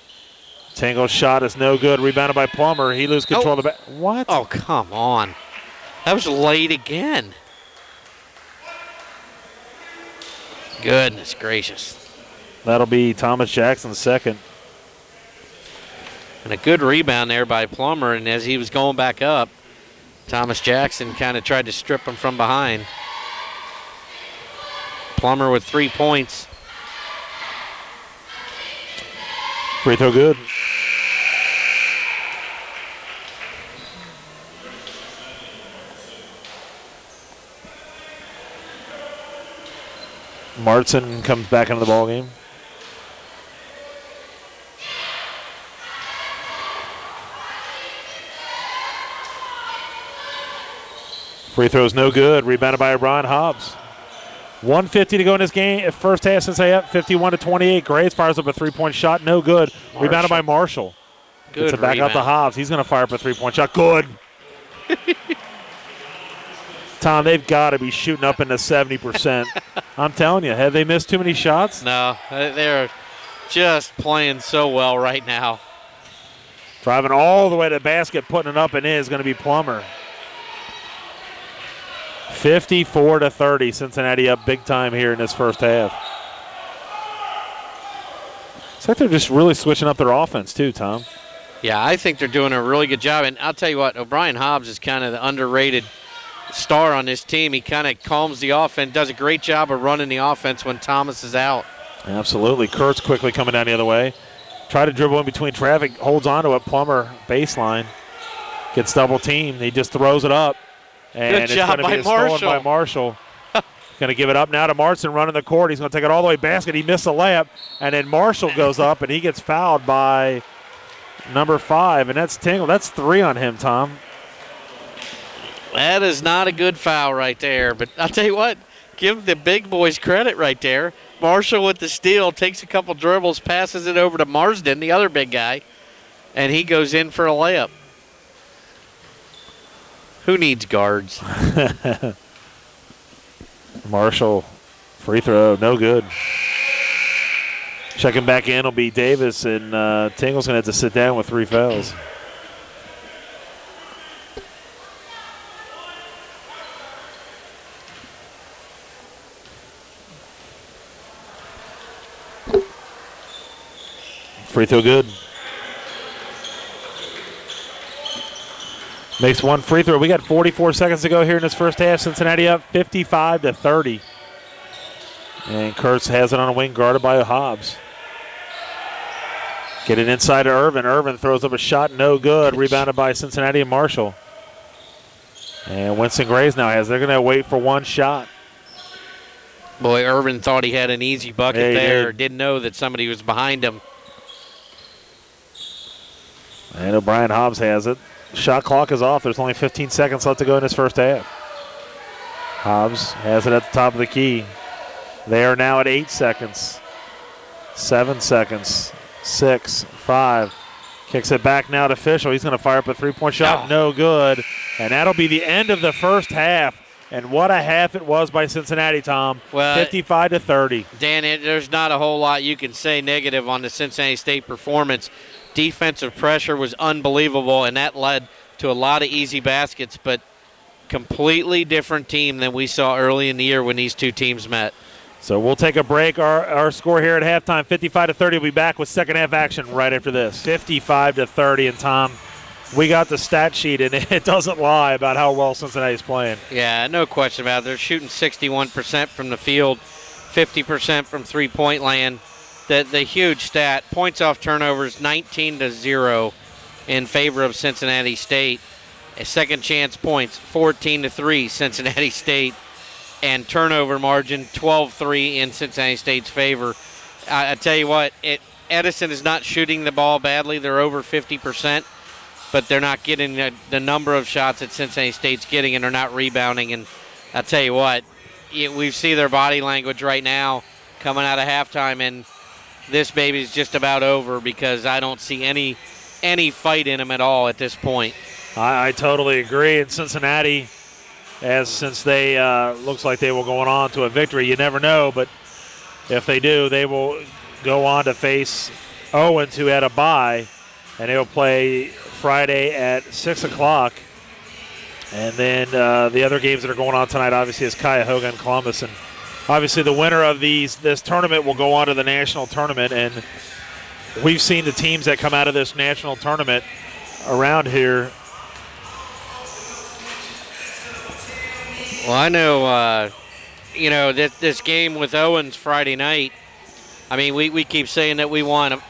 Tango's shot is no good. Rebounded by Plummer. He loses control of the What? Oh, come on. That was late again. Goodness gracious. That'll be Thomas Jackson's second. And a good rebound there by Plummer, and as he was going back up, Thomas Jackson kind of tried to strip him from behind. Plummer with 3 points. Free throw good. Martin comes back into the ball game. Free throw's no good. Rebounded by Brian Hobbs. 1:50 to go in this game. First half, Cincinnati up 51-28. Graves fires up a three-point shot. No good. Rebounded by Marshall. Good Gets it back out to Hobbs. He's going to fire up a three-point shot. Good. Tom, they've got to be shooting up into 70%. I'm telling you, have they missed too many shots? No, they're just playing so well right now. Driving all the way to the basket, putting it up and in is going to be Plummer. 54-30, Cincinnati up big time here in this first half. It's like they're just really switching up their offense too, Tom. Yeah, I think they're doing a really good job. And I'll tell you what, O'Brien Hobbs is kind of the underrated star on this team. He kind of calms the offense, does a great job of running the offense when Thomas is out. Absolutely. Kurtz quickly coming down the other way. Try to dribble in between traffic, holds on to it. Plummer baseline. Gets double teamed. He just throws it up. And good job by Marshall. Stolen by Marshall. Going to give it up now to Martin running the court. He's going to take it all the way basket. He missed a layup. And then Marshall goes up, and he gets fouled by number 5. And that's Tingle. That's 3 on him, Tom. That is not a good foul right there. But I'll tell you what, give the big boys credit right there. Marshall with the steal, takes a couple dribbles, passes it over to Marsden, the other big guy, and he goes in for a layup. Who needs guards? Marshall, free throw, no good. Checking back in will be Davis, and Tingle's going to have to sit down with 3 fouls. Free throw good. Makes 1 free throw. We got 44 seconds to go here in this first half. Cincinnati up 55-30. And Kurtz has it on a wing, guarded by Hobbs. Get it inside to Irvin. Irvin throws up a shot, no good. Rebounded by Cincinnati and Marshall. And Winston Graves now has. They're going to wait for 1 shot. Boy, Irvin thought he had an easy bucket there. Didn't know that somebody was behind him. And O'Brien Hobbs has it. Shot clock is off. There's only 15 seconds left to go in this first half. Hobbs has it at the top of the key. They are now at 8 seconds. 7 seconds. 6, 5. Kicks it back now to Fischel. He's going to fire up a three-point shot. No good. And that'll be the end of the first half. And what a half it was by Cincinnati, Tom. Well, 55-30. Dan, there's not a whole lot you can say negative on the Cincinnati State performance. Defensive pressure was unbelievable, and that led to a lot of easy baskets, but completely different team than we saw early in the year when these two teams met. So we'll take a break. Our score here at halftime, 55-30. We'll be back with second half action right after this. 55-30, and Tom, we got the stat sheet, and it doesn't lie about how well Cincinnati's playing. Yeah, no question about it. They're shooting 61% from the field, 50% from three-point land. The huge stat, points off turnovers, 19-0 in favor of Cincinnati State. Second chance points, 14-3 Cincinnati State. And turnover margin, 12-3 in Cincinnati State's favor. I tell you what, Edison is not shooting the ball badly. They're over 50%, but they're not getting the number of shots that Cincinnati State's getting, and they're not rebounding. And I tell you what, we see their body language right now coming out of halftime, and this baby's just about over because I don't see any fight in them at all at this point. I totally agree. And Cincinnati, since they looks like they will go on to a victory, you never know, but if they do, they will go on to face Owens, who had a bye, and they will play Friday at 6 o'clock. And then the other games that are going on tonight, obviously, is Cuyahoga and Columbus. And obviously the winner of this tournament will go on to the national tournament. And we've seen the teams that come out of this national tournament around here. Well, I know, this game with Owens Friday night, I mean, we keep saying that we want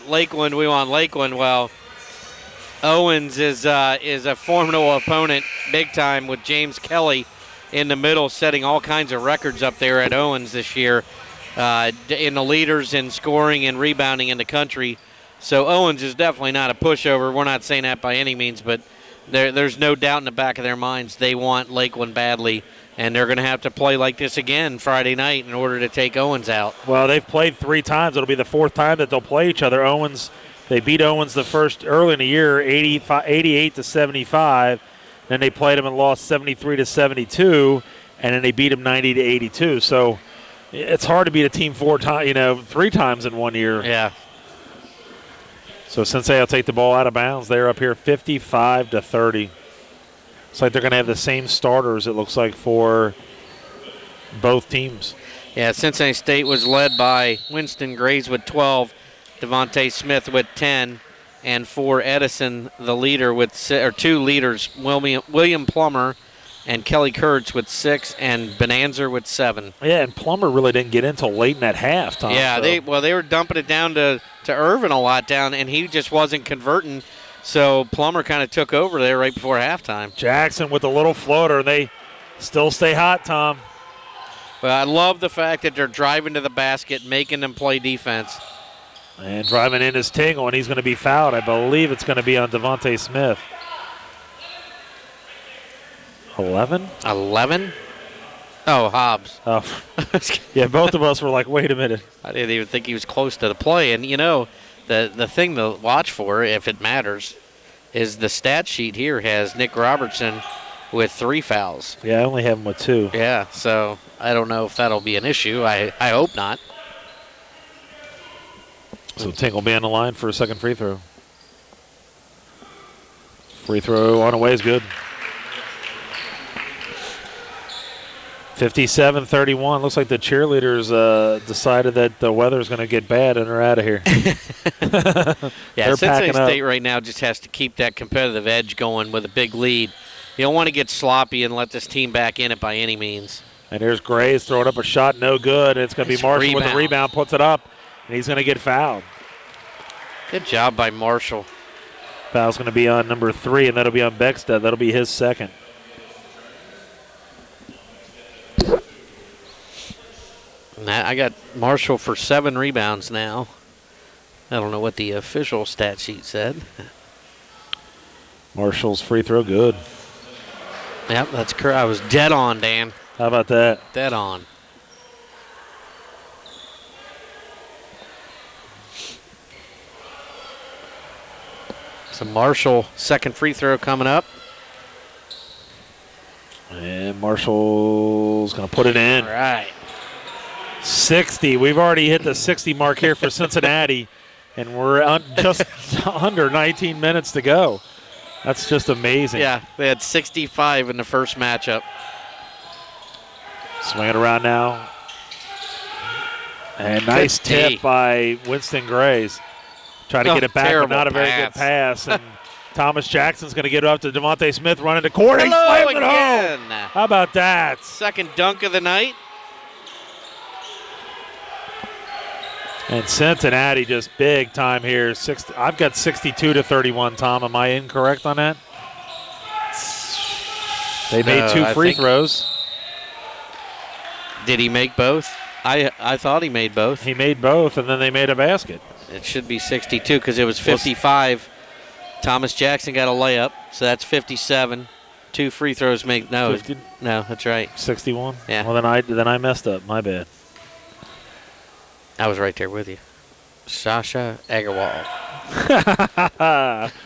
Lakeland. Well, Owens is a formidable opponent, big time, with James Kelly in the middle, setting all kinds of records up there at Owens this year, in the leaders in scoring and rebounding in the country. So Owens is definitely not a pushover. We're not saying that by any means, but there's no doubt in the back of their minds they want Lakeland badly, and they're going to have to play like this again Friday night in order to take Owens out. Well, they've played 3 times. It'll be the 4th time that they'll play each other. They beat Owens the first early in the year, 88-75. Then they played them and lost 73-72, and then they beat them 90-82. So it's hard to beat a team 3 times in 1 year. Yeah. So Cincinnati will take the ball out of bounds. They're up here 55-30. It's like they're going to have the same starters, it looks like, for both teams. Yeah, Cincinnati State was led by Winston Grays with 12, Devontae Smith with 10, and for Edison, the leader with 2 leaders, William Plummer and Kelly Kurtz with 6, and Bonanza with 7. Yeah, and Plummer really didn't get in until late in that half, Tom. Yeah, so. they were dumping it down to Irvin a lot down, and he just wasn't converting. So Plummer kind of took over there right before halftime. Jackson with a little floater. They still stay hot, Tom. Well, I love the fact that they're driving to the basket, making them play defense. And driving in is Tingle, and he's going to be fouled. I believe it's going to be on Devontae Smith. 11? 11? Oh, Hobbs. Oh. Yeah, both of us were like, wait a minute. I didn't even think he was close to the play. And, the thing to watch for, if it matters, is the stat sheet here has Nick Robertson with 3 fouls. Yeah, I only have him with 2. Yeah, so I don't know if that'll be an issue. I hope not. So Tingle will be on the line for a second free throw. Free throw on the way is good. 57-31. Looks like the cheerleaders decided that the weather's going to get bad and they're out of here. Yeah, Cincinnati State right now just has to keep that competitive edge going with a big lead. You don't want to get sloppy and let this team back in it by any means. And there's Grays throwing up a shot, no good. It's going to be Marshall with the rebound, puts it up, and he's going to get fouled. Good job by Marshall. Foul's going to be on number 3, and that'll be on Beckstead. That'll be his second. I got Marshall for 7 rebounds now. I don't know what the official stat sheet said. Marshall's free throw good. Yep, that's correct. I was dead on, Dan. How about that? Dead on. So Marshall, second free throw coming up. And Marshall's going to put it in. All right. 60. We've already hit the 60 mark here for Cincinnati, and we're just under 19 minutes to go. That's just amazing. Yeah, they had 65 in the first matchup. Swing it around now. And nice tip by Winston Grays. Trying to get it back, but not a very good pass. And Thomas Jackson's going to get it up to Devontae Smith, running the court. He slams it home. How about that? Second dunk of the night. And Cincinnati just big time here. I've got 62-31, Tom. Am I incorrect on that? They made 2 free throws. Did he make both? I thought he made both. He made both, and then they made a basket. It should be 62 because it was 55. Thomas Jackson got a layup, so that's 57. 2 free throws make no. 50? No, that's right. 61. Yeah. Well, then I messed up. My bad. I was right there with you. Sasha Agarwal.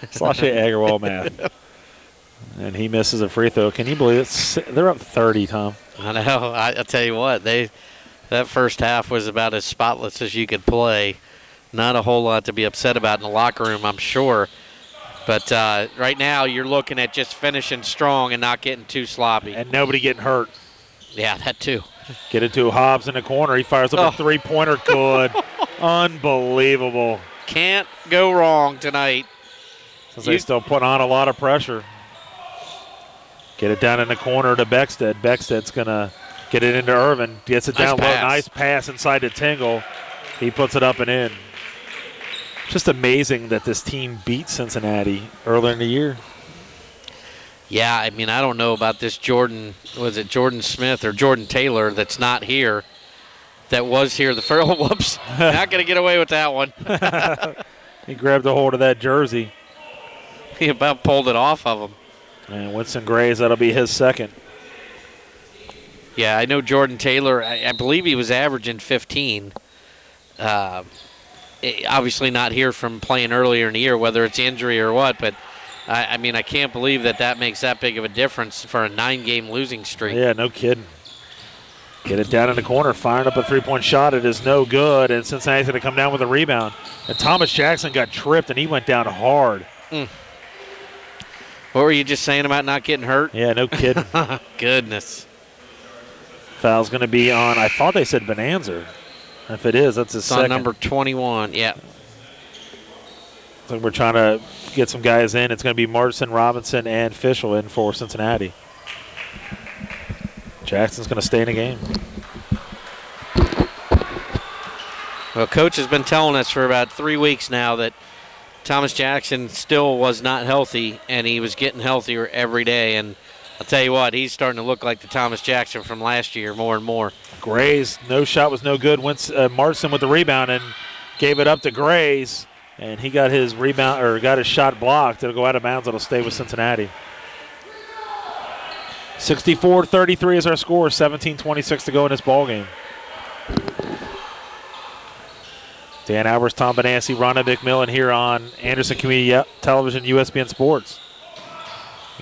Sasha Agarwal math. And he misses a free throw. Can you believe it? They're up 30, Tom. I know. I'll tell you what. That first half was about as spotless as you could play. Not a whole lot to be upset about in the locker room, I'm sure. But right now you're looking at just finishing strong and not getting too sloppy. And nobody getting hurt. Yeah, that too. Get it to Hobbs in the corner. He fires up a three-pointer. Good. Unbelievable. Can't go wrong tonight. Since they still put on a lot of pressure. Get it down in the corner to Beckstead. Beckstead's going to get it into Irvin. Gets it down low. Nice pass inside to Tingle. He puts it up and in. Just amazing that this team beat Cincinnati earlier in the year. Yeah, I mean, I don't know about this Jordan Smith or Jordan Taylor that's not here, that was here the first. Whoops, not going to get away with that one. He grabbed a hold of that jersey. He about pulled it off of him. And Winston Grays, that'll be his second. Yeah, I know Jordan Taylor, I believe he was averaging 15. Obviously not here from playing earlier in the year, whether it's injury or what, but I mean, I can't believe that makes that big of a difference for a 9-game losing streak. Yeah, no kidding. Get it down in the corner, firing up a three-point shot. It is no good, and Cincinnati's going to come down with a rebound. And Thomas Jackson got tripped, and he went down hard. What were you just saying about not getting hurt? Yeah, no kidding. Goodness. Foul's going to be on, I thought they said Bonanza. If it is, that's his second. On number 21, yeah. So we're trying to get some guys in. It's going to be Martin, Robinson, and Fischel in for Cincinnati. Jackson's going to stay in the game. Well, Coach has been telling us for about 3 weeks now that Thomas Jackson still was not healthy, and he was getting healthier every day. And I'll tell you what, he's starting to look like the Thomas Jackson from last year more and more. Gray's no shot was no good. Martin with the rebound and gave it up to Gray's, and he got his rebound or got his shot blocked. It'll go out of bounds. It'll stay with Cincinnati. 64-33 is our score. 17:26 to go in this ball game. Dan Albers, Tom Benassi, Rhonda McMillan here on Anderson Community Television, USBN Sports.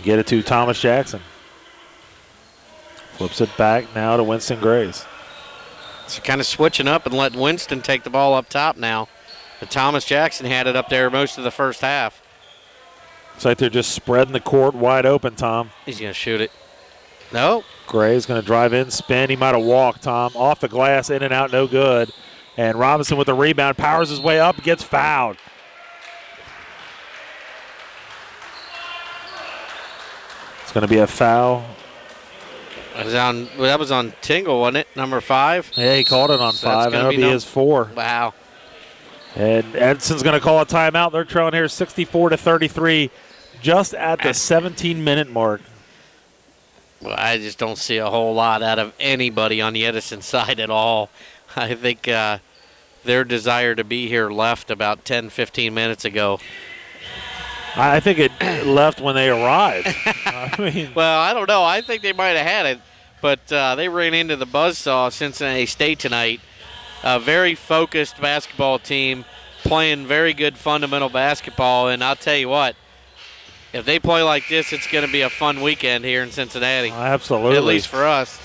Get it to Thomas Jackson. Flips it back now to Winston Grays. So kind of switching up and letting Winston take the ball up top now. But Thomas Jackson had it up there most of the first half. It's like they're just spreading the court wide open, Tom. He's going to shoot it. No. Gray's going to drive in, spin. He might have walked, Tom. Off the glass, in and out, no good. And Robinson with the rebound, powers his way up, gets fouled. It's going to be a foul. That was on Tingle, wasn't it? Number 5? Yeah, he called it on 5. That'll be his 4. Wow. And Edison's going to call a timeout. They're trailing here 64-33, just at the 17-minute mark. Well, I just don't see a whole lot out of anybody on the Edison side at all. I think their desire to be here left about 10, 15 minutes ago. I think it left when they arrived. Well, I don't know. I think they might have had it, but they ran into the buzzsaw of Cincinnati State tonight. A very focused basketball team playing very good fundamental basketball, and I'll tell you what, if they play like this, it's going to be a fun weekend here in Cincinnati. Absolutely. At least for us.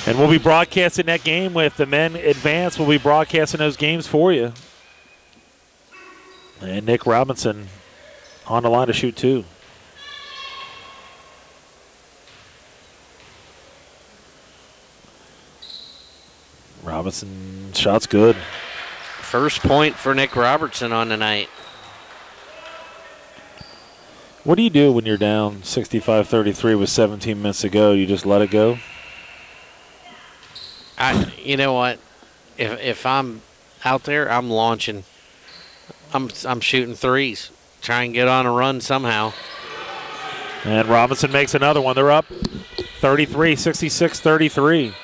And we'll be broadcasting that game with the men advance. We'll be broadcasting those games for you. And Nick Robinson on the line to shoot 2. Robinson, shot's good. First point for Nick Robertson on the night. What do you do when you're down 65-33 with 17 minutes to go? You just let it go? You know what? If I'm out there, I'm launching. I'm shooting threes. Try and get on a run somehow. And Robinson makes another one. They're up 33, 66-33.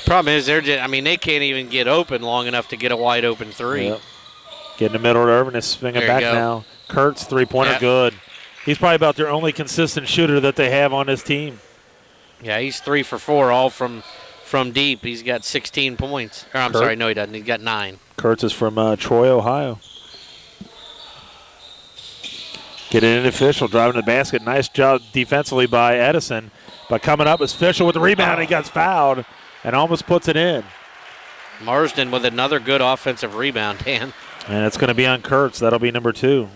Problem is, they can't even get open long enough to get a wide open 3. Yep. Get in the middle of Irvin is swinging back now. Kurtz, three-pointer, good. He's probably about their only consistent shooter that they have on this team. Yeah, he's 3 for 4, all from deep. He's got 16 points. Or, I'm sorry, no, he doesn't. He's got 9. Kurtz is from Troy, Ohio. Get it in official, driving the basket. Nice job defensively by Edison. But coming up is Fischel with the rebound. He gets fouled and almost puts it in. Marsden with another good offensive rebound, Dan. And it's going to be on Kurtz. That'll be number 2.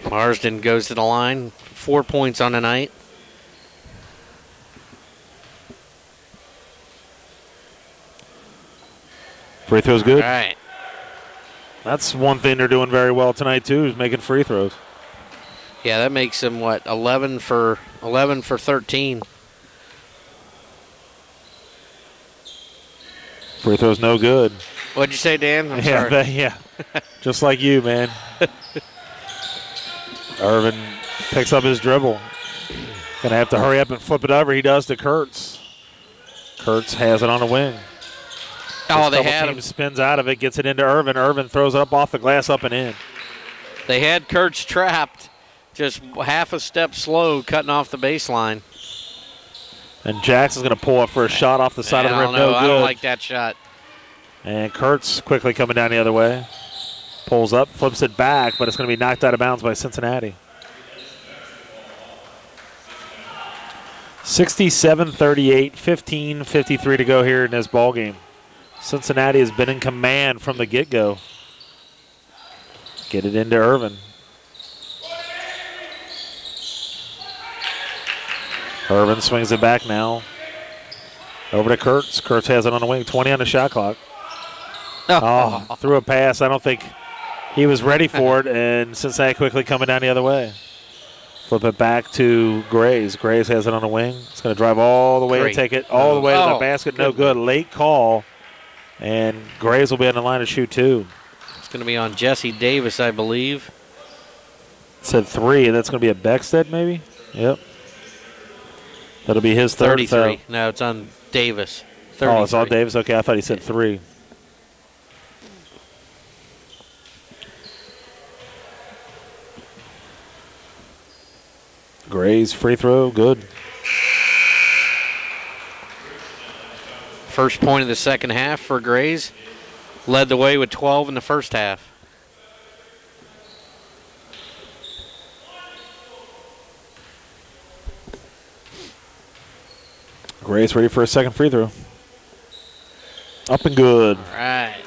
Marsden goes to the line. 4 points on the night. Free throw's good. All right. That's one thing they're doing very well tonight, too, is making free throws. Yeah, that makes them, 11 for 13. Free throw's no good. What'd you say, Dan? I'm sorry. Yeah, just like you, man. Irvin picks up his dribble. Going to have to hurry up and flip it over. He does to Kurtz. Kurtz has it on the wing. Oh, they had him. Spins out of it, gets it into Irvin. Irvin throws it up off the glass, up and in. They had Kurtz trapped. just half a step slow cutting off the baseline. And Jackson's going to pull up for a shot off the side of the rim. No good. I don't like that shot. And Kurtz quickly coming down the other way. Pulls up, flips it back, but it's going to be knocked out of bounds by Cincinnati. 67-38, 15:53 to go here in this ball game. Cincinnati has been in command from the get-go. Get it into Irvin. Irvin swings it back now. Over to Kurtz. Kurtz has it on the wing. 20 on the shot clock. Oh, threw a pass. I don't think he was ready for it, and Cincinnati quickly coming down the other way. Flip it back to Grays. Grays has it on the wing. It's going to drive all the way and take it all the way to the basket. No good. Late call, and Grays will be on the line to shoot two. It's going to be on Jesse Davis, I believe. It said 3, and that's going to be a Beckstead maybe? Yep. That'll be his third. 33. No, it's on Davis. 33. Oh, it's on Davis? Okay, I thought he said 3. Gray's free throw, good. First point of the second half for Grays. Led the way with 12 in the first half. Gray's ready for a second free throw. Up and good. All right.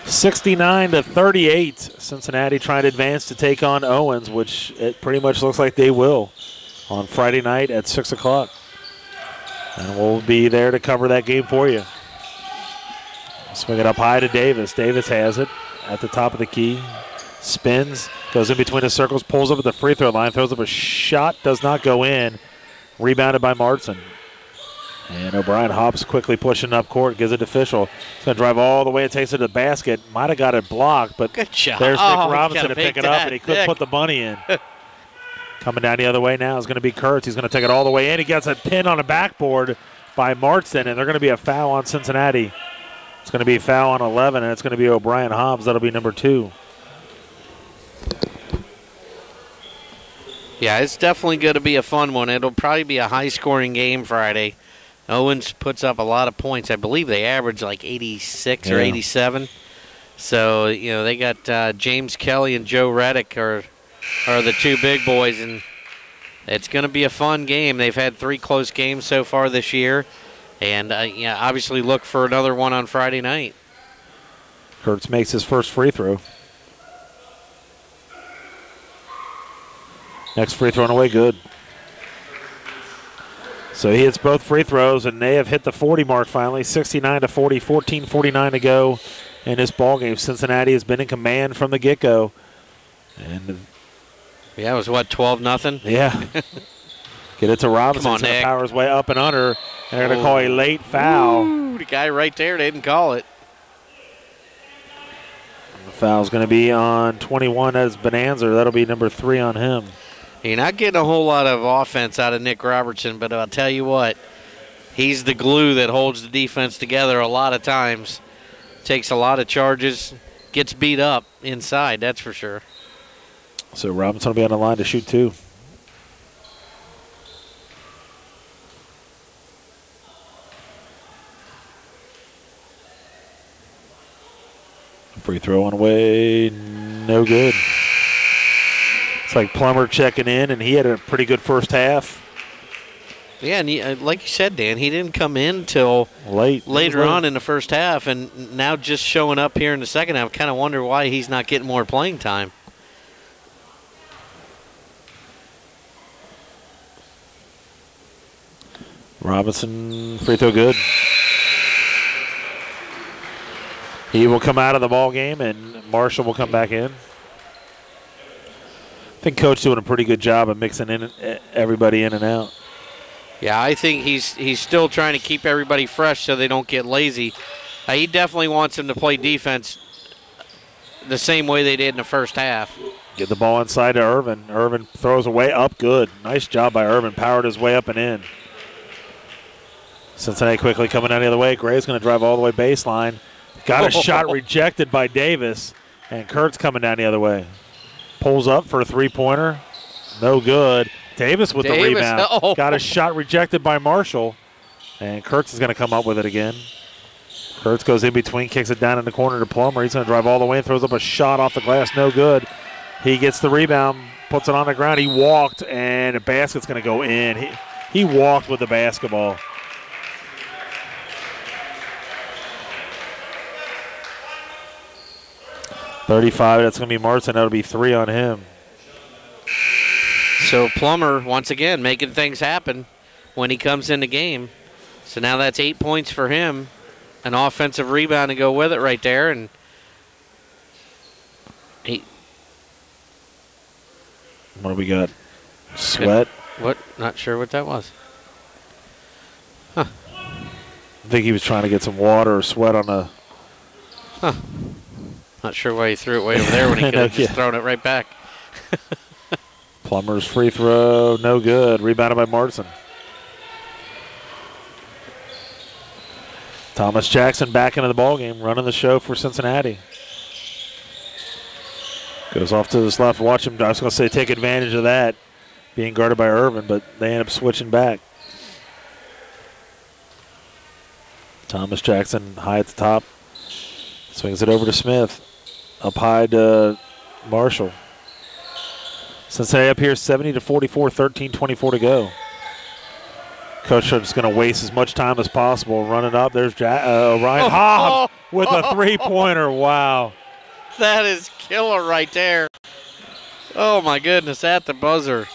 69-38. Cincinnati trying to advance to take on Owens, which it pretty much looks like they will on Friday night at 6 o'clock. And we'll be there to cover that game for you. Swing it up high to Davis. Davis has it at the top of the key. Spins, goes in between the circles, pulls up at the free throw line, throws up a shot, does not go in. Rebounded by Martson. And O'Brien Hobbs quickly pushing up court, gives it to Fischel. He's going to drive all the way and takes it to the basket. Might have got it blocked, but good shot. There's Nick Robinson to pick it up, and he couldn't put the money in. Coming down the other way now is going to be Kurtz. He's going to take it all the way in. He gets a pin on a backboard by Martson, and they're going to be a foul on Cincinnati. It's going to be a foul on 11, and it's going to be O'Brien Hobbs. That'll be number 2. Yeah, it's definitely going to be a fun one. It'll probably be a high-scoring game Friday. Owens puts up a lot of points. I believe they average like 86 or 87. So, you know, they got James Kelly and Joe Reddick are the two big boys, and it's going to be a fun game. They've had 3 close games so far this year, and obviously look for another one on Friday night. Kurtz makes his first free throw. Next free throw on the way, good. So he hits both free throws, and they have hit the 40 mark finally. 69-40, 14:49 to go in this ball game. Cincinnati has been in command from the get-go. And yeah, it was what, 12-0? Yeah. Get it to Robinson. He's going to power his way up and under. And they're going to call a late foul. Ooh, the guy right there, they didn't call it. The foul's going to be on 21. That is Bonanza. That'll be number 3 on him. You're not getting a whole lot of offense out of Nick Robertson, but I'll tell you what, he's the glue that holds the defense together a lot of times. Takes a lot of charges, gets beat up inside, that's for sure. So Robinson will be on the line to shoot 2. Free throw on the way, no good. It's like Plummer checking in, and he had a pretty good first half. Yeah, and like you said, Dan, he didn't come in till later on in the first half, and now just showing up here in the second half. Kind of wonder why he's not getting more playing time. Robinson, free throw good. He will come out of the ball game, and Marshall will come back in. I think Coach doing a pretty good job of mixing in everybody in and out. Yeah, I think he's still trying to keep everybody fresh so they don't get lazy. He definitely wants them to play defense the same way they did in the first half. Get the ball inside to Irvin. Irvin throws away up good. Nice job by Irvin. Powered his way up and in. Cincinnati quickly coming down the other way. Gray's going to drive all the way baseline. Got a shot rejected by Davis, and Kurtz coming down the other way. Pulls up for a three-pointer. No good. Davis with the rebound. Oh. Got a shot rejected by Marshall. And Kurtz is going to come up with it again. Kurtz goes in between, kicks it down in the corner to Plummer. He's going to drive all the way and throws up a shot off the glass. No good. He gets the rebound, puts it on the ground. He walked, and the basket's going to go in. He walked with the basketball. .35, that's going to be Martin. That'll be 3 on him. So Plummer, once again, making things happen when he comes in the game. So now that's 8 points for him. An offensive rebound to go with it right there. And what do we got? Sweat? What? Not sure what that was. Huh. I think he was trying to get some water or sweat on the... Huh. Not sure why he threw it way over there when he could have just thrown it right back. Plummer's free throw, no good. Rebounded by Martin. Thomas Jackson back into the ballgame, running the show for Cincinnati. Goes off to his left. Watch him, I was going to say, take advantage of that, being guarded by Irvin, but they end up switching back. Thomas Jackson high at the top. Swings it over to Smith. Up high to Marshall. Cincinnati up here 70-44, 13-24 to go. Coach is going to waste as much time as possible. Running up, there's Ryan Hobbs with a three-pointer. Wow. That is killer right there. Oh, my goodness, at the buzzer.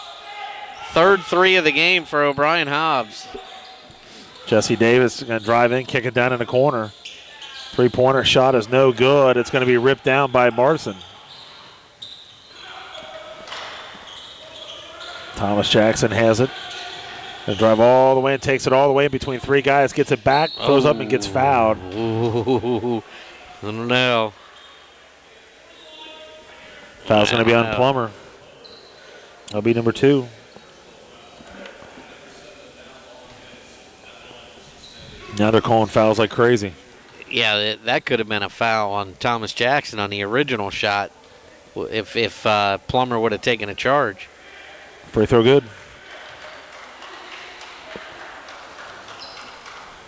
Third three of the game for O'Brien Hobbs. Jesse Davis is going to drive in, kick it down in the corner. Three-pointer shot is no good. It's going to be ripped down by Marson. Thomas Jackson has it. Going to drive all the way and takes it all the way in between three guys. Gets it back, throws up and gets fouled. Ooh, I don't know. Foul's going to be on Plummer. That'll be number 2. Now they're calling fouls like crazy. Yeah, that could have been a foul on Thomas Jackson on the original shot if Plummer would have taken a charge. Free throw good.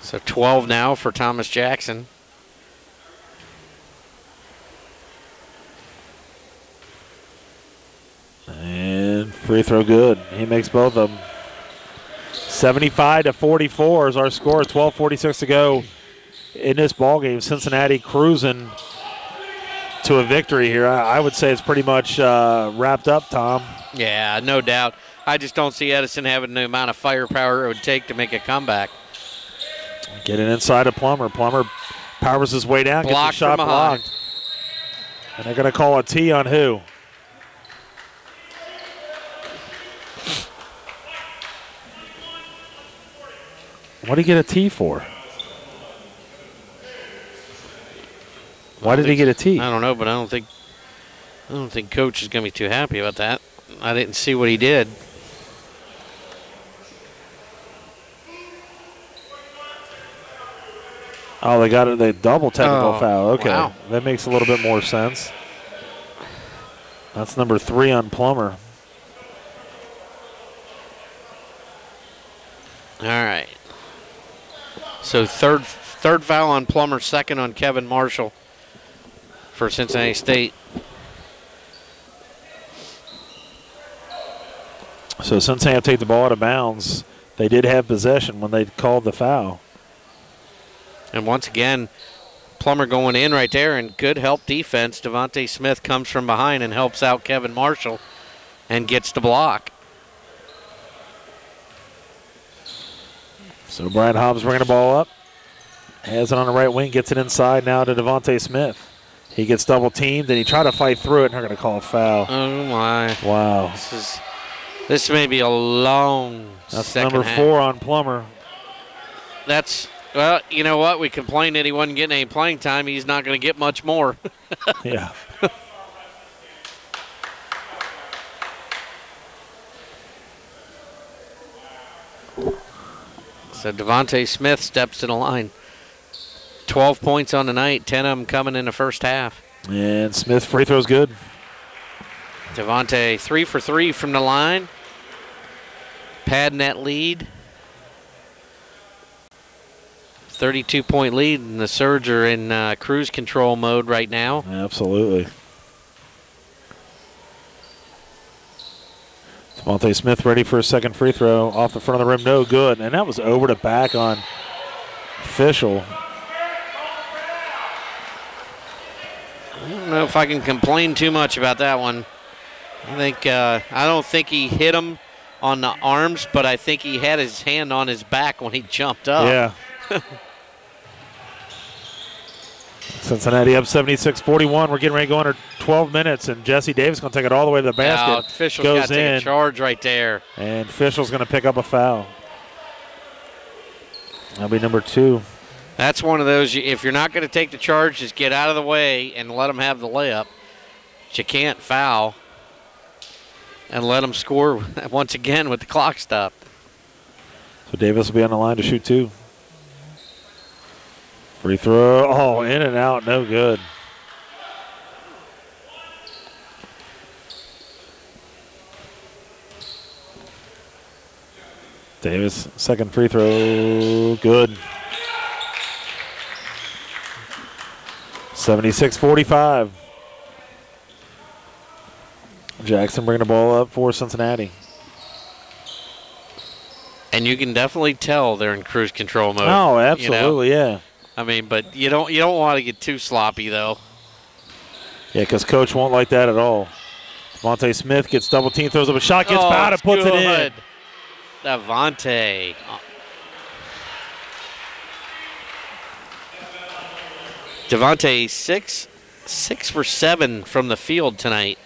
So 12 now for Thomas Jackson. And free throw good. He makes both of them. 75-44 is our score. 12:46 to go in this ball game. Cincinnati cruising to a victory here. I would say it's pretty much wrapped up, Tom. Yeah, no doubt. I just don't see Edison having the amount of firepower it would take to make a comeback. Get it inside of Plummer. Plummer powers his way down, gets the shot blocked. And they're going to call a T on who? What did he get a T for? Why did he get a T? I don't know, but I don't think Coach is going to be too happy about that. I didn't see what he did. Oh, they got it. They double technical foul. Okay, wow. That makes a little bit more sense. That's number 3 on Plummer. All right. So third foul on Plummer, second on Kevin Marshall for Cincinnati State. So Cincinnati take the ball out of bounds. They did have possession when they called the foul. And once again, Plummer going in right there, and good help defense. Devontae Smith comes from behind and helps out Kevin Marshall and gets the block. So Brian Hobbs bringing the ball up. Has it on the right wing, gets it inside now to Devontae Smith. He gets double teamed, and he tried to fight through it, and they're going to call a foul. Oh, my. Wow. This may be a long That's second number half. 4 on Plummer. Well, you know what? We complained that he wasn't getting any playing time. He's not going to get much more. Yeah. So Devontae Smith steps to the line. 12 points on the night, 10 of them coming in the first half. And Smith free throw's good. Devontae 3 for 3 from the line. Padding that lead. 32-point lead, and the Surge are in cruise control mode right now. Absolutely. Devontae Smith ready for a second free throw. Off the front of the rim, no good. And that was over to back on Fischel. I don't know if I can complain too much about that one. I don't think he hit him on the arms, but I think he had his hand on his back when he jumped up. Yeah. Cincinnati up 76-41. We're getting ready to go under 12 minutes, and Jesse Davis going to take it all the way to the basket. Fischel's got to take a charge right there. And Fischel's going to pick up a foul. That'll be number 2. That's one of those, if you're not going to take the charge, just get out of the way and let them have the layup. But you can't foul and let them score once again with the clock stopped. So Davis will be on the line to shoot 2. Free throw. Oh, in and out. No good. Davis, second free throw. Good. 76-45. Jackson bringing the ball up for Cincinnati. And you can definitely tell they're in cruise control mode. Oh, absolutely, yeah. I mean, but you don't want to get too sloppy though. Yeah, because Coach won't like that at all. Devontae Smith gets double team, throws up a shot, gets fouled, and puts it in. Devontae. Devontae 6 for 7 from the field tonight.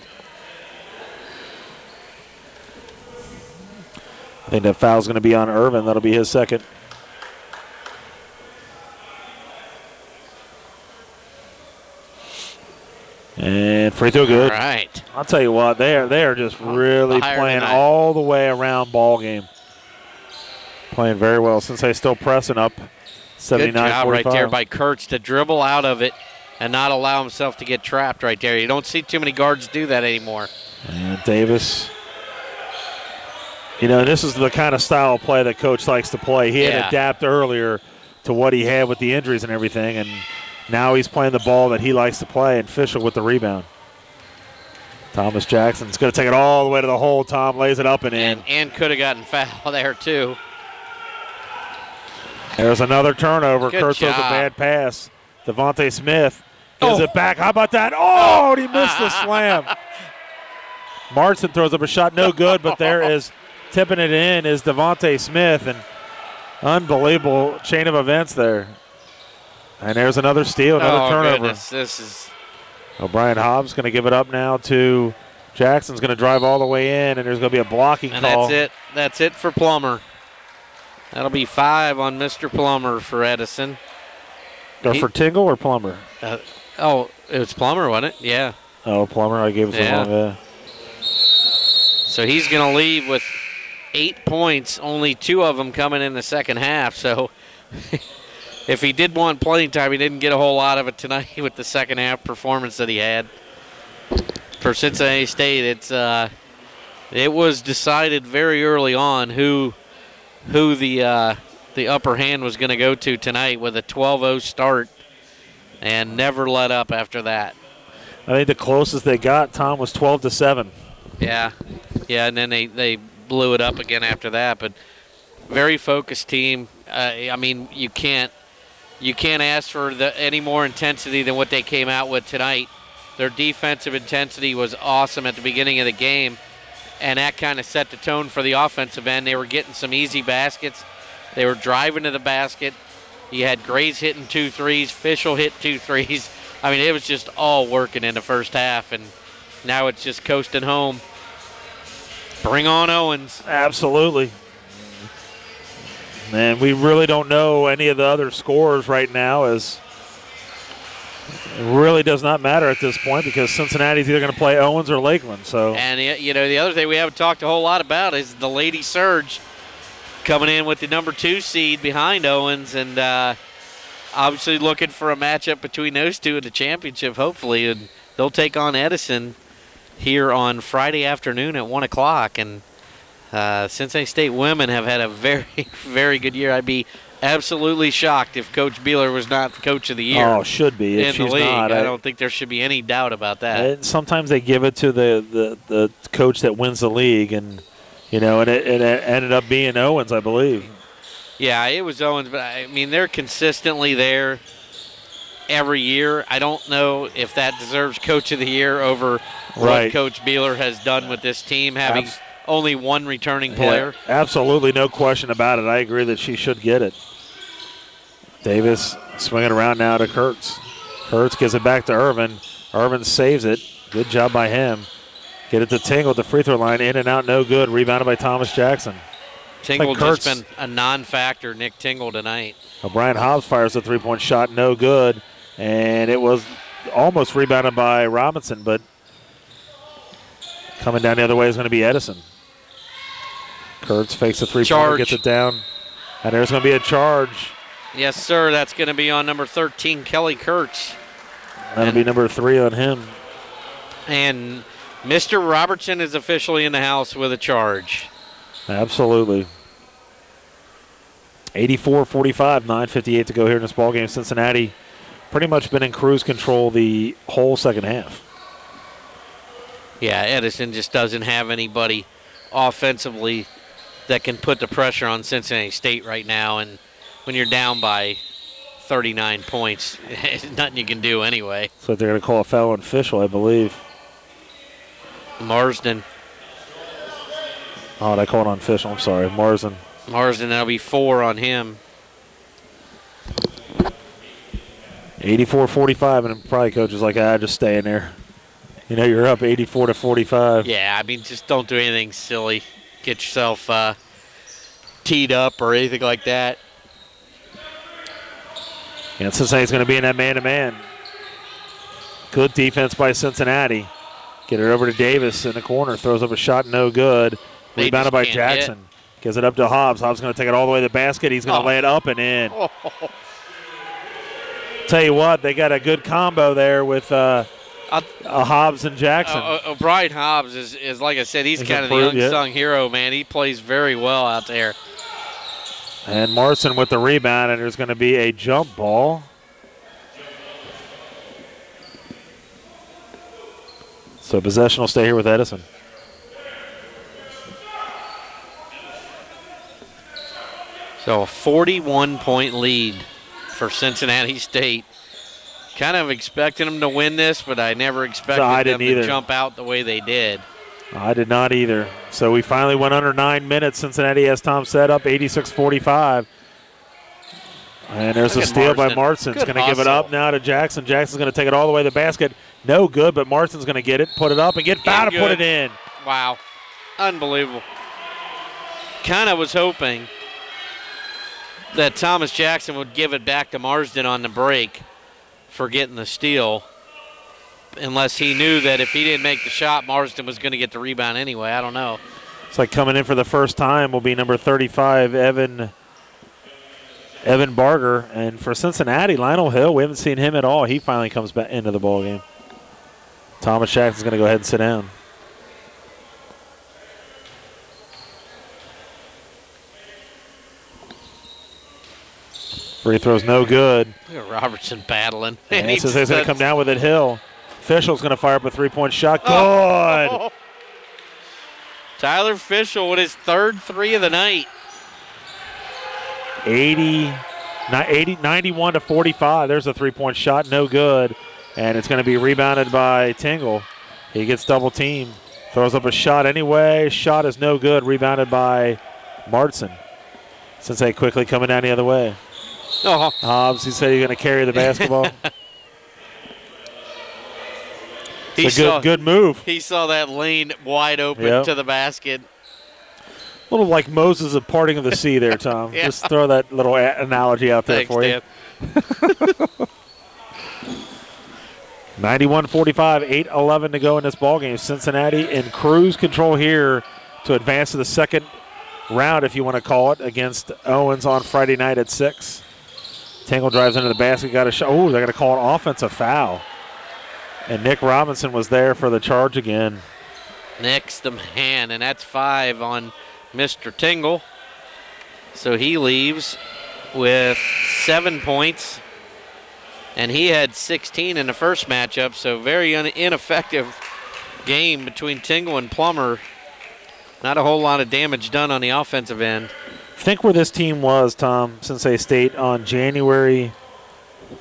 I think that foul's going to be on Irvin. That'll be his second. And free throw good. All right. I'll tell you what, they are just really playing all the way around ball game. Playing very well. Cincinnati still pressing up. 79-45. Good job right there by Kurtz to dribble out of it and not allow himself to get trapped right there. You don't see too many guards do that anymore. And Davis. You know, this is the kind of style of play that Coach likes to play. He had to adapt earlier to what he had with the injuries and everything, and now he's playing the ball that he likes to play, and Fischel with the rebound. Thomas Jackson's going to take it all the way to the hole. Tom lays it up and in. And could have gotten foul there, too. There's another turnover. Good Kurtz throws a job. bad pass. Devontae Smith gives it back. How about that? Oh, and he missed the slam. Martin throws up a shot. No good, but there is tipping it in is Devontae Smith. And unbelievable chain of events there. And there's another steal, another turnover. Goodness. This is O'Brien Hobbs going to give it up now to Jackson's going to drive all the way in, and there's going to be a blocking call. That's it. That's it for Plummer. That'll be 5 on Mr. Plummer for Edison. Or for Tingle or Plummer? It was Plummer, wasn't it? Yeah. Oh, Plummer, I gave it to him. So he's going to leave with 8 points, only 2 of them coming in the second half. So if he did want playing time, he didn't get a whole lot of it tonight with the second half performance that he had. For Cincinnati State, it was decided very early on who the upper hand was going to go to tonight with a 12-0 start and never let up after that. I think the closest they got, Tom, was 12-7. Yeah, and then they blew it up again after that. But very focused team. I mean, you can't ask for any more intensity than what they came out with tonight. Their defensive intensity was awesome at the beginning of the game, and that kind of set the tone for the offensive end. They were getting some easy baskets. They were driving to the basket. You had Grays hitting 2 threes, Fischel hit 2 threes. I mean, it was just all working in the first half, and now it's just coasting home. Bring on Owens. Absolutely. And we really don't know any of the other scores right now, as it really does not matter at this point because Cincinnati's either going to play Owens or Lakeland. So. And, the other thing we haven't talked a whole lot about is the Lady Surge coming in with the number 2 seed behind Owens, and obviously looking for a matchup between those two in the championship, hopefully. And they'll take on Edison here on Friday afternoon at 1 o'clock. And Cincinnati State women have had a very, very good year. I'd be absolutely shocked if Coach Beeler was not the Coach of the Year. Oh, should be. If in the league. Not, I don't think there should be any doubt about that. And sometimes they give it to the coach that wins the league, and it ended up being Owens, I believe. Yeah, it was Owens, but I mean they're consistently there every year. I don't know if that deserves Coach of the Year over what Coach Beeler has done with this team, having only one returning player. Yeah, absolutely, no question about it. I agree that she should get it. Davis swinging around now to Kurtz. Kurtz gives it back to Irvin. Irvin saves it. Good job by him. Get it to Tingle at the free throw line. In and out, no good. Rebounded by Thomas Jackson. Tingle just been a non-factor, Nick Tingle, tonight. O'Brien Hobbs fires a three-point shot, no good. And it was almost rebounded by Robinson, but coming down the other way is going to be Edison. Kurtz fakes a three-pointer, gets it down. And there's going to be a charge. Yes, sir. That's going to be on number 13, Kelly Kurtz. That'll be number 3 on him. And Mr. Robertson is officially in the house with a charge. Absolutely. 84-45, 9:58 to go here in this ballgame. Cincinnati pretty much been in cruise control the whole second half. Yeah, Edison just doesn't have anybody offensively that can put the pressure on Cincinnati State right now. And when you're down by 39 points, there's nothing you can do anyway. So they're going to call a foul on Fischel, I believe. Marsden. Oh, they called on Fischel. I'm sorry. Marsden, that'll be 4 on him. 84-45, and probably coach is like, just stay in there. You're up 84-45. Yeah, I mean, just don't do anything silly. Get yourself teed up or anything like that. And Cincinnati's going to be in that man-to-man. Good defense by Cincinnati. Get it over to Davis in the corner. Throws up a shot, no good. Rebounded by Jackson. Gives it up to Hobbs. Hobbs going to take it all the way to the basket. He's going to lay it up and in. Tell you what, they got a good combo there with Hobbs and Jackson. O'Brien Hobbs is, like I said, he's kind of the unsung hero, man. He plays very well out there. And Marson with the rebound, and there's going to be a jump ball. So possession will stay here with Edison. So a 41-point lead for Cincinnati State. Kind of expecting them to win this, but I never expected them to jump out the way they did. I did not either. So we finally went under 9 minutes. Cincinnati, as Tom said, up 86-45. And there's a steal by Marston. It's going to give it up now to Jackson. Jackson's going to take it all the way to the basket. No good, but Marston's going to get it, put it up, and get fouled to put it in. Wow. Unbelievable. Kind of was hoping that Thomas Jackson would give it back to Marsden on the break for getting the steal, unless he knew that if he didn't make the shot, Marsden was going to get the rebound anyway. I don't know. It's like coming in for the first time will be number 35, Evan Barger. And for Cincinnati, Lionel Hill, we haven't seen him at all. He finally comes back into the ballgame. Thomas Jackson's going to go ahead and sit down. Free throw's no good. Look at Robertson battling. And he's going to come down with it. Hill. Fischel's going to fire up a three-point shot. Good. Tyler Fischel with his third 3 of the night. 91-45. There's a three-point shot. No good. And it's going to be rebounded by Tingle. He gets double teamed. Throws up a shot anyway. Shot is no good. Rebounded by Martson. Cincinnati quickly coming down the other way. Hobbs, he said he's going to carry the basketball. It's a good move. He saw that lane wide open to the basket. A little like Moses of parting of the sea there, Tom. Yeah. Just throw that little analogy out there for you. 91-45, 8-11 to go in this ballgame. Cincinnati in cruise control here to advance to the second round, if you want to call it, against Owens on Friday night at 6. Tingle drives into the basket, got a shot. Oh, they're going to call an offensive foul. And Nick Robinson was there for the charge again. Nick's the man, and that's 5 on Mr. Tingle. So he leaves with 7 points. And he had 16 in the first matchup, so very ineffective game between Tingle and Plummer. Not a whole lot of damage done on the offensive end. Think where this team was, Tom, Cincinnati State, on January.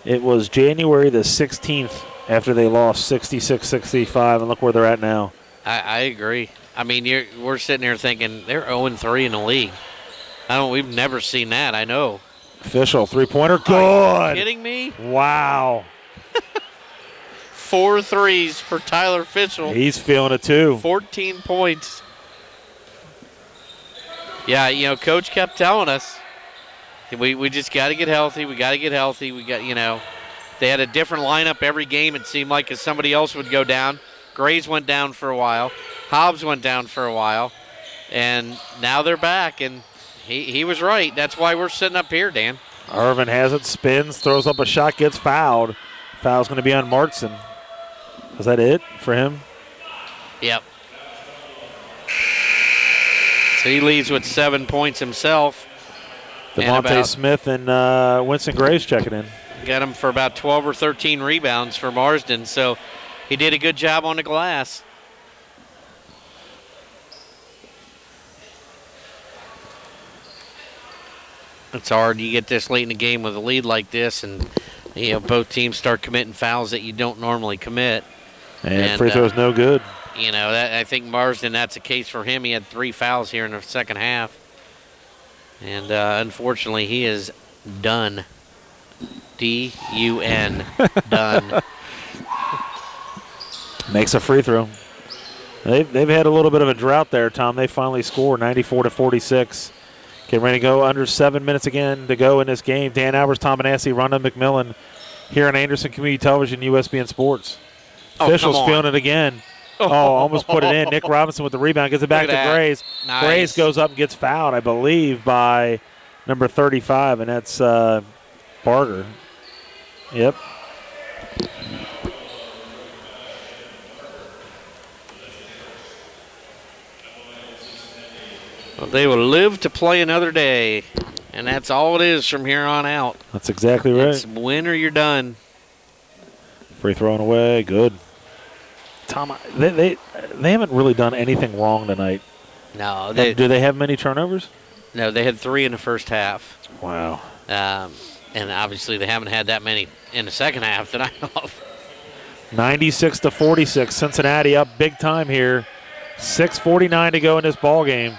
It was January the 16th after they lost 66-65, and look where they're at now. I agree. I mean, we're sitting here thinking they're 0-3 in the league. We've never seen that, I know. Official three-pointer, good. Are you kidding me? Wow. 4 threes for Tyler Fischel. He's feeling it too. 14 points. Yeah, Coach kept telling us, we just got to get healthy. We got to get healthy. We got, they had a different lineup every game, it seemed like, as somebody else would go down. Grays went down for a while. Hobbs went down for a while. And now they're back, and he was right. That's why we're sitting up here, Dan. Irvin has it, spins, throws up a shot, gets fouled. Foul's going to be on Martson. Is that it for him? Yep. So he leads with 7 points himself. Devontae Smith and Winston Graves checking in. Got him for about 12 or 13 rebounds for Marsden, so he did a good job on the glass. It's hard. You get this late in the game with a lead like this, and both teams start committing fouls that you don't normally commit. And free throw's no good. I think Marsden, that's a case for him. He had 3 fouls here in the second half. And unfortunately, he is done. D-U-N. Done. Makes a free throw. They've had a little bit of a drought there, Tom. They finally score 94-46. Getting ready to go under 7 minutes again to go in this game. Dan Albers, Tom Manassi, Rhonda McMillan here on Anderson Community Television, USBN Sports. Officials feeling it again. Almost put it in. Nick Robinson with the rebound. Gets it back to Grays. Nice. Grays goes up and gets fouled, I believe, by number 35, and that's Barger. Yep. Well, they will live to play another day, and that's all it is from here on out. That's exactly right. It's win or you're done. Free throwing away. Good. Tom, they haven't really done anything wrong tonight. No. Do they have many turnovers? No, they had 3 in the first half. Wow. And obviously they haven't had that many in the second half that I know of. 96-46. Cincinnati up big time here. 6:49 to go in this ball game.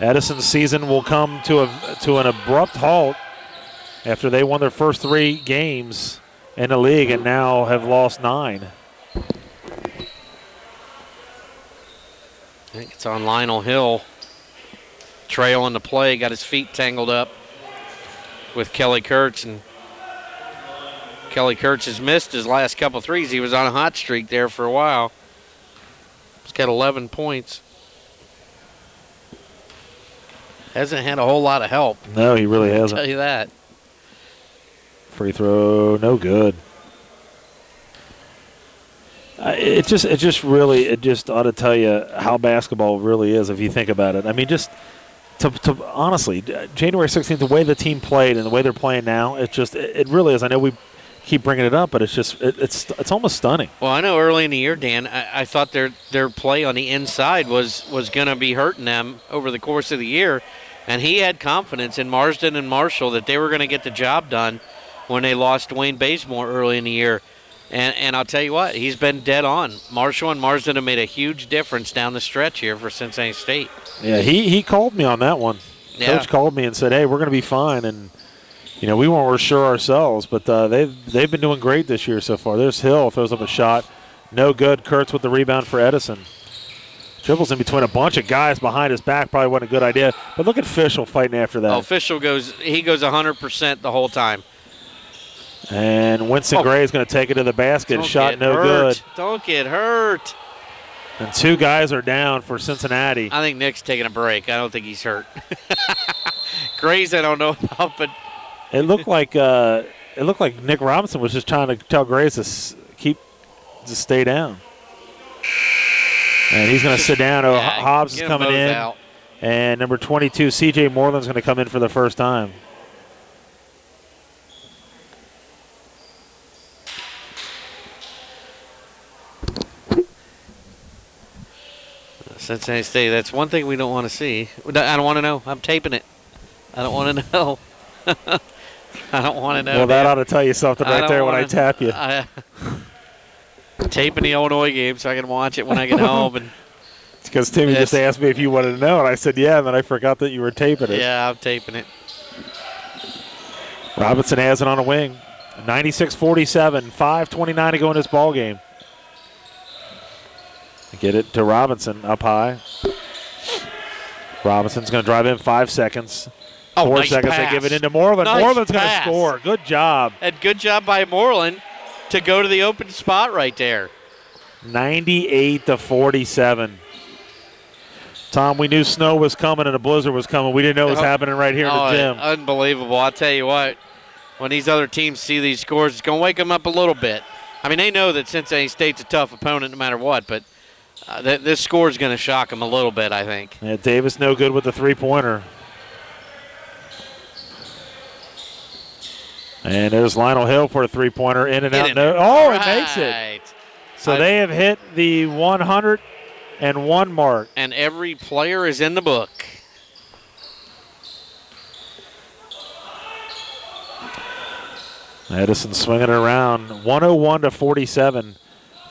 Edison's season will come to an abrupt halt after they won their first 3 games in the league and now have lost 9. I think it's on Lionel Hill. Trailing the play, got his feet tangled up with Kelly Kurtz, and Kelly Kurtz has missed his last couple threes. He was on a hot streak there for a while. He's got 11 points. Hasn't had a whole lot of help. No, he really hasn't. I'll tell you that. Free throw, no good. It just ought to tell you how basketball really is if you think about it. I mean, just to honestly, January 16th, the way the team played and the way they're playing now, it really is. I know we keep bringing it up, but it's almost stunning. Well, I know early in the year, Dan, I thought their play on the inside was going to be hurting them over the course of the year, and he had confidence in Marsden and Marshall that they were going to get the job done when they lost Dwayne Bazemore early in the year. And I'll tell you what, he's been dead on. Marshall and Marsden have made a huge difference down the stretch here for Cincinnati State. Yeah, he called me on that one. Yeah. Coach called me and said, hey, we're going to be fine. And, we weren't sure ourselves, but they've been doing great this year so far. There's Hill, throws up a shot. No good. Kurtz with the rebound for Edison. Dribbles in between a bunch of guys behind his back. Probably wasn't a good idea. But look at Fischel fighting after that. Fischel goes 100% the whole time. And Winston Gray is going to take it to the basket. Shot no good. Don't get hurt. And 2 guys are down for Cincinnati. I think Nick's taking a break. I don't think he's hurt. Gray's I don't know about, but it looked like Nick Robinson was just trying to tell Grays to keep just stay down. And he's going to sit down. Oh, Hobbs is coming in. Out. And number 22, C.J. Moreland's going to come in for the first time. Cincinnati State, that's one thing we don't want to see. I don't want to know. I'm taping it. I don't want to know. I don't want to know. Well, that ought to tell you something right there when I tap you. Taping the Illinois game so I can watch it when I get home. And it's because Timmy just asked me if you wanted to know, and I said yeah, and then I forgot that you were taping it. Yeah, I'm taping it. Robinson has it on a wing. 96-47, 5:29 to go in this ball game. Get it to Robinson up high. Robinson's going to drive in 5 seconds. 4 nice seconds. pass. They give it into Moreland. Nice Moreland's going to pass. score. Good job. And good job by Moreland to go to the open spot right there. 98-47. Tom, we knew snow was coming and a blizzard was coming. We didn't know it was happening right here in the gym. Unbelievable. I'll tell you what, when these other teams see these scores, it's going to wake them up a little bit. I mean, they know that Cincinnati State's a tough opponent no matter what, but this score is going to shock them a little bit, I think. Yeah, Davis no good with the three-pointer. And there's Lionel Hill for a three-pointer. In and out. No. Oh, right. It makes it. So they have hit the 101 mark. And every player is in the book. Edison swinging it around. 101-47.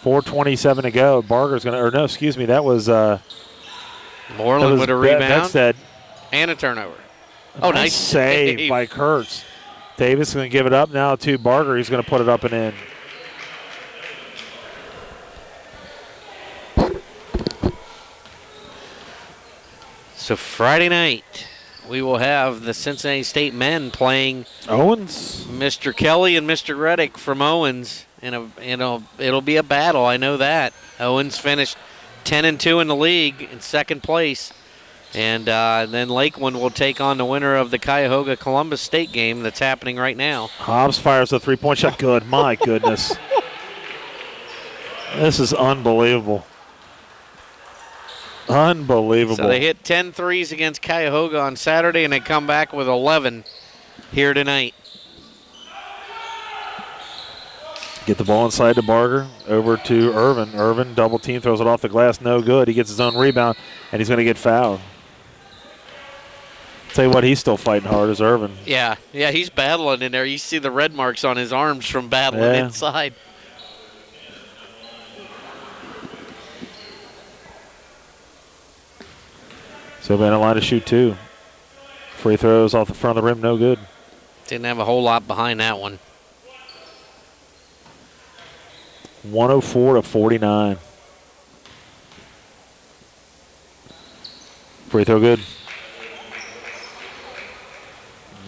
4:27 to go. Barger's going to, or no, excuse me, that was Moreland with a rebound. Beckstead. And a turnover. Oh, nice save by Kurtz. Davis is going to give it up now to Barger. He's going to put it up and in. So Friday night, we will have the Cincinnati State men playing Owens, Mr. Kelly and Mr. Reddick from Owens. And it'll be a battle, I know that. Owens finished 10-2 in the league in second place. And then Lakeland will take on the winner of the Cuyahoga-Columbus State game that's happening right now. Hobbs fires a three-point shot. Good. My goodness. This is unbelievable. Unbelievable. So they hit 10 threes against Cuyahoga on Saturday, and they come back with 11 here tonight. Get the ball inside to Barger, over to Irvin. Irvin, double team, throws it off the glass, no good. He gets his own rebound, and he's going to get fouled. Tell you what, he's still fighting hard as Irvin. Yeah, he's battling in there. You see the red marks on his arms from battling inside. So been a line to shoot two. Free throws off the front of the rim, no good. Didn't have a whole lot behind that one. 104-49. Free throw good.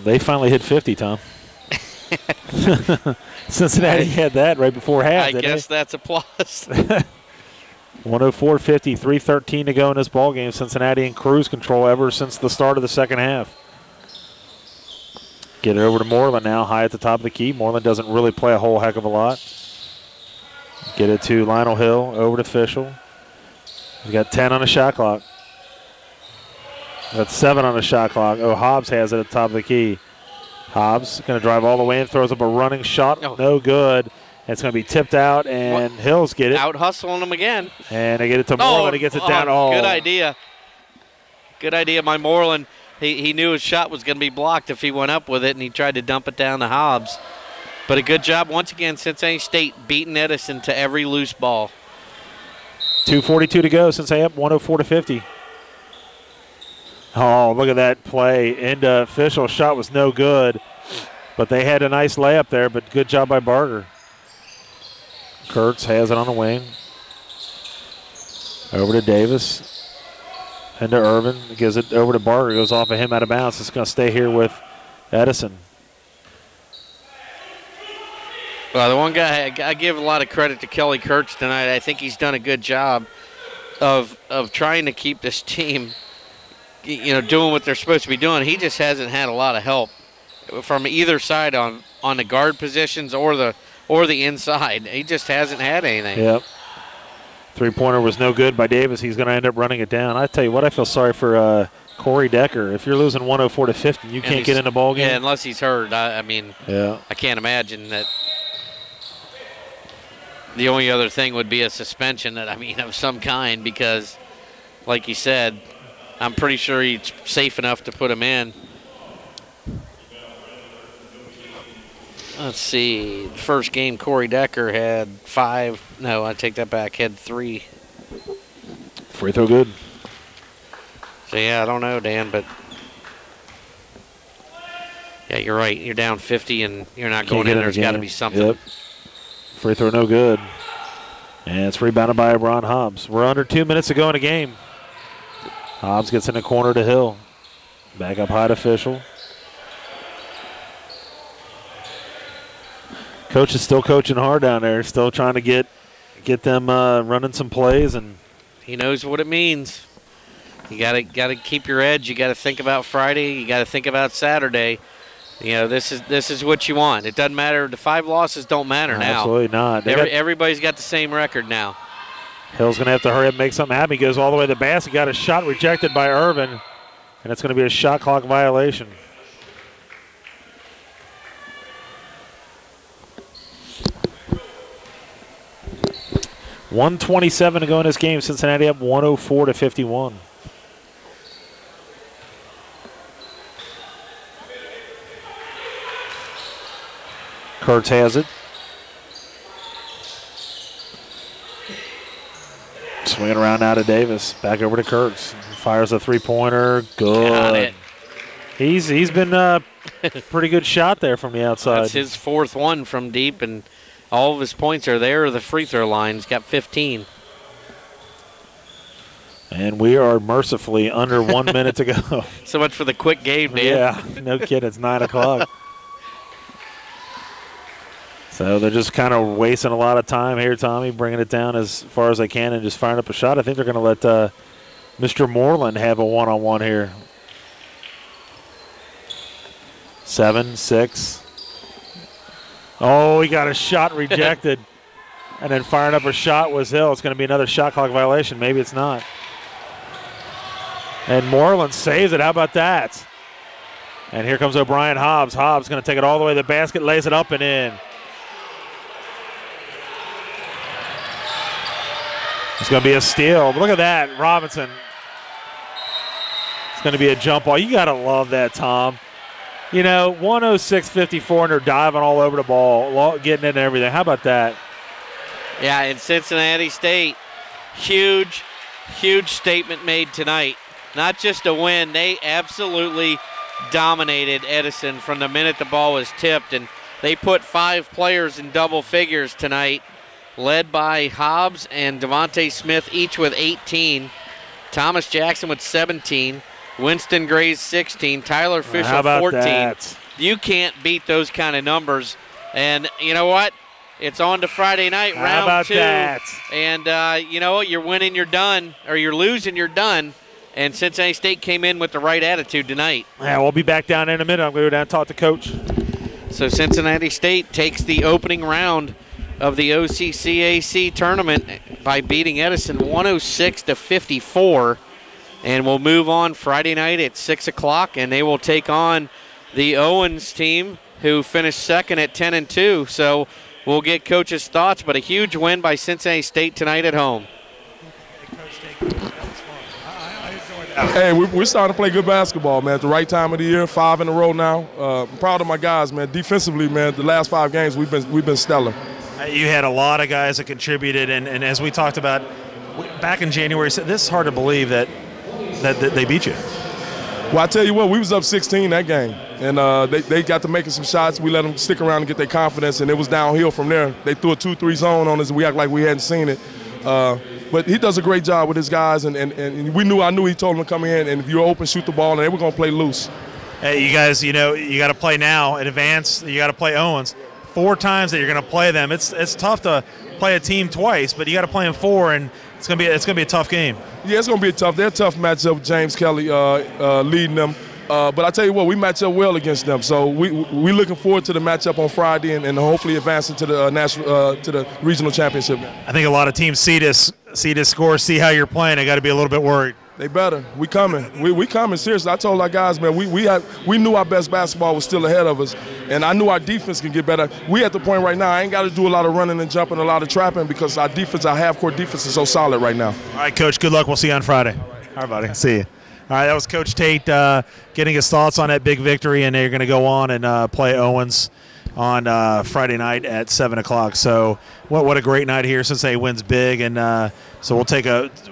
They finally hit 50, Tom. Cincinnati had that right before half. I guess that's a plus. 104-50, 3:13 to go in this ballgame. Cincinnati in cruise control ever since the start of the second half. Get it over to Moreland now, high at the top of the key. Moreland doesn't really play a whole heck of a lot. Get it to Lionel Hill, over to Fischel. He's got 10 on the shot clock. That's 7 on the shot clock. Oh, Hobbs has it at the top of the key. Hobbs going to drive all the way in, throws up a running shot. No good. It's going to be tipped out, and Hills get it. Out hustling them again. And they get it to Moreland. He gets it down. Good idea. Good idea by Moreland. He knew his shot was going to be blocked if he went up with it, and he tried to dump it down to Hobbs. But a good job once again, Cincinnati State beating Edison to every loose ball. 2:42 to go. Cincinnati up 104-50. Oh, look at that play. Into Fischel. Shot was no good. But they had a nice layup there, but good job by Barger. Kurtz has it on the wing. Over to Davis. Into Irvin. Gives it over to Barger. Goes off of him out of bounds. It's going to stay here with Edison. Well, the one guy, I give a lot of credit to Kelly Kurtz tonight. I think he's done a good job of trying to keep this team, doing what they're supposed to be doing. He just hasn't had a lot of help from either side on the guard positions or the or the inside. He just hasn't had anything. Yep. Three-pointer was no good by Davis. He's going to end up running it down. I tell you what, I feel sorry for Corey Decker. If you're losing 104-50, you can't get in the ball game. Yeah, unless he's hurt. I mean, yeah. I can't imagine that. The only other thing would be a suspension of some kind because, like you said, I'm pretty sure he's safe enough to put him in. Let's see. The first game, Corey Decker had 5. No, I take that back. Had 3. Free throw good. So, yeah, I don't know, Dan, but yeah, you're right. You're down 50 and you're not going in. There's got to be something. Yep. Free throw no good. And it's rebounded by Ron Hobbs. We're under 2 minutes to go in the game. Hobbs gets in the corner to Hill. Back up high to Official. Coach is still coaching hard down there. Still trying to get them running some plays, and he knows what it means. You gotta keep your edge. You gotta think about Friday. You gotta think about Saturday. You know, this is what you want. It doesn't matter. The 5 losses don't matter now. Absolutely not. Everybody's got the same record now. Hill's going to have to hurry up and make something happen. He goes all the way to the basket. Got a shot rejected by Irvin, and it's going to be a shot clock violation. .127 to go in this game. Cincinnati up 104-51. Kurtz has it. Swinging around now to Davis. Back over to Kurtz. Fires a three-pointer. Good. Got it. He's been a pretty good shot there from the outside. That's his 4th one from deep, and all of his points are there. The free throw line. He's got 15. And we are mercifully under 1 minute to go. So much for the quick game, Dan. Yeah, no kidding. It's 9 o'clock. So they're just kind of wasting a lot of time here, Tommy, bringing it down as far as they can and just firing up a shot. I think they're going to let Mr. Moreland have a one-on-one here. 7, 6. Oh, he got a shot rejected. And then firing up a shot was Hill. It's going to be another shot clock violation. Maybe it's not. And Moreland saves it. How about that? And here comes O'Brien Hobbs. Hobbs going to take it all the way to the basket, lays it up and in. It's going to be a steal. But look at that, Robinson. It's going to be a jump ball. You got to love that, Tom. You know, 106-54, and they're diving all over the ball, getting it and everything. How about that? Yeah, in Cincinnati State, huge statement made tonight. Not just a win, they absolutely dominated Edison from the minute the ball was tipped, and they put 5 players in double figures tonight, led by Hobbs and Devontae Smith, each with 18. Thomas Jackson with 17. Winston Gray's 16. Tyler Fisher, how about 14. That? You can't beat those kind of numbers. And you know what? It's on to Friday night, round 2. How about that? And you know what? You're winning, you're done. Or you're losing, you're done. And Cincinnati State came in with the right attitude tonight. Yeah, we'll be back down in a minute. I'm going to go down and talk to Coach. So Cincinnati State takes the opening round of the OCCAC tournament by beating Edison 106-54. And we'll move on Friday night at 6 o'clock, and they will take on the Owens team, who finished second at 10-2. So we'll get Coach's thoughts, but a huge win by Cincinnati State tonight at home. Hey, we're starting to play good basketball, man. At the right time of the year, 5 in a row now. I'm proud of my guys, man. Defensively, man, the last 5 games we've been stellar. You had a lot of guys that contributed, and as we talked about back in January, this is hard to believe that they beat you. Well, I tell you what, we was up 16 that game, and they got to making some shots. We let them stick around and get their confidence, and it was downhill from there. They threw a 2-3 zone on us, and we act like we hadn't seen it. But he does a great job with his guys, and I knew he told them to come in, and if you're open, shoot the ball, and they were going to play loose. Hey, you guys, you know, you got to play now in advance. You got to play Owens 4 times that you're going to play them. It's tough to play a team twice, but you got to play them 4, and it's gonna be a tough game. Yeah, it's gonna be they're a tough matchup with James Kelly leading them. But I tell you what, we match up well against them. So we looking forward to the matchup on Friday and hopefully advancing to the to the regional championship. I think a lot of teams see this score, see how you're playing. They got to be a little bit worried. They better. We coming. We coming. Seriously, I told our guys, man, we knew our best basketball was still ahead of us, and I knew our defense can get better. We at the point right now, I ain't got to do a lot of running and jumping, a lot of trapping because our defense, our half-court defense is so solid right now. All right, Coach, good luck. We'll see you on Friday. All right, buddy. See you. All right, that was Coach Tate getting his thoughts on that big victory, and they're going to go on and play Owens on Friday night at 7 o'clock. So what a great night here. Cincinnati wins big, and so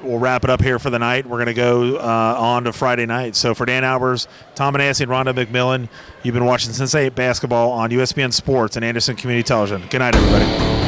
we'll wrap it up here for the night. We're going to go on to Friday night. So for Dan Albers, Tom Manassi, and Rhonda McMillan, you've been watching Cincinnati basketball on USPN Sports and Anderson Community Television. Good night, everybody.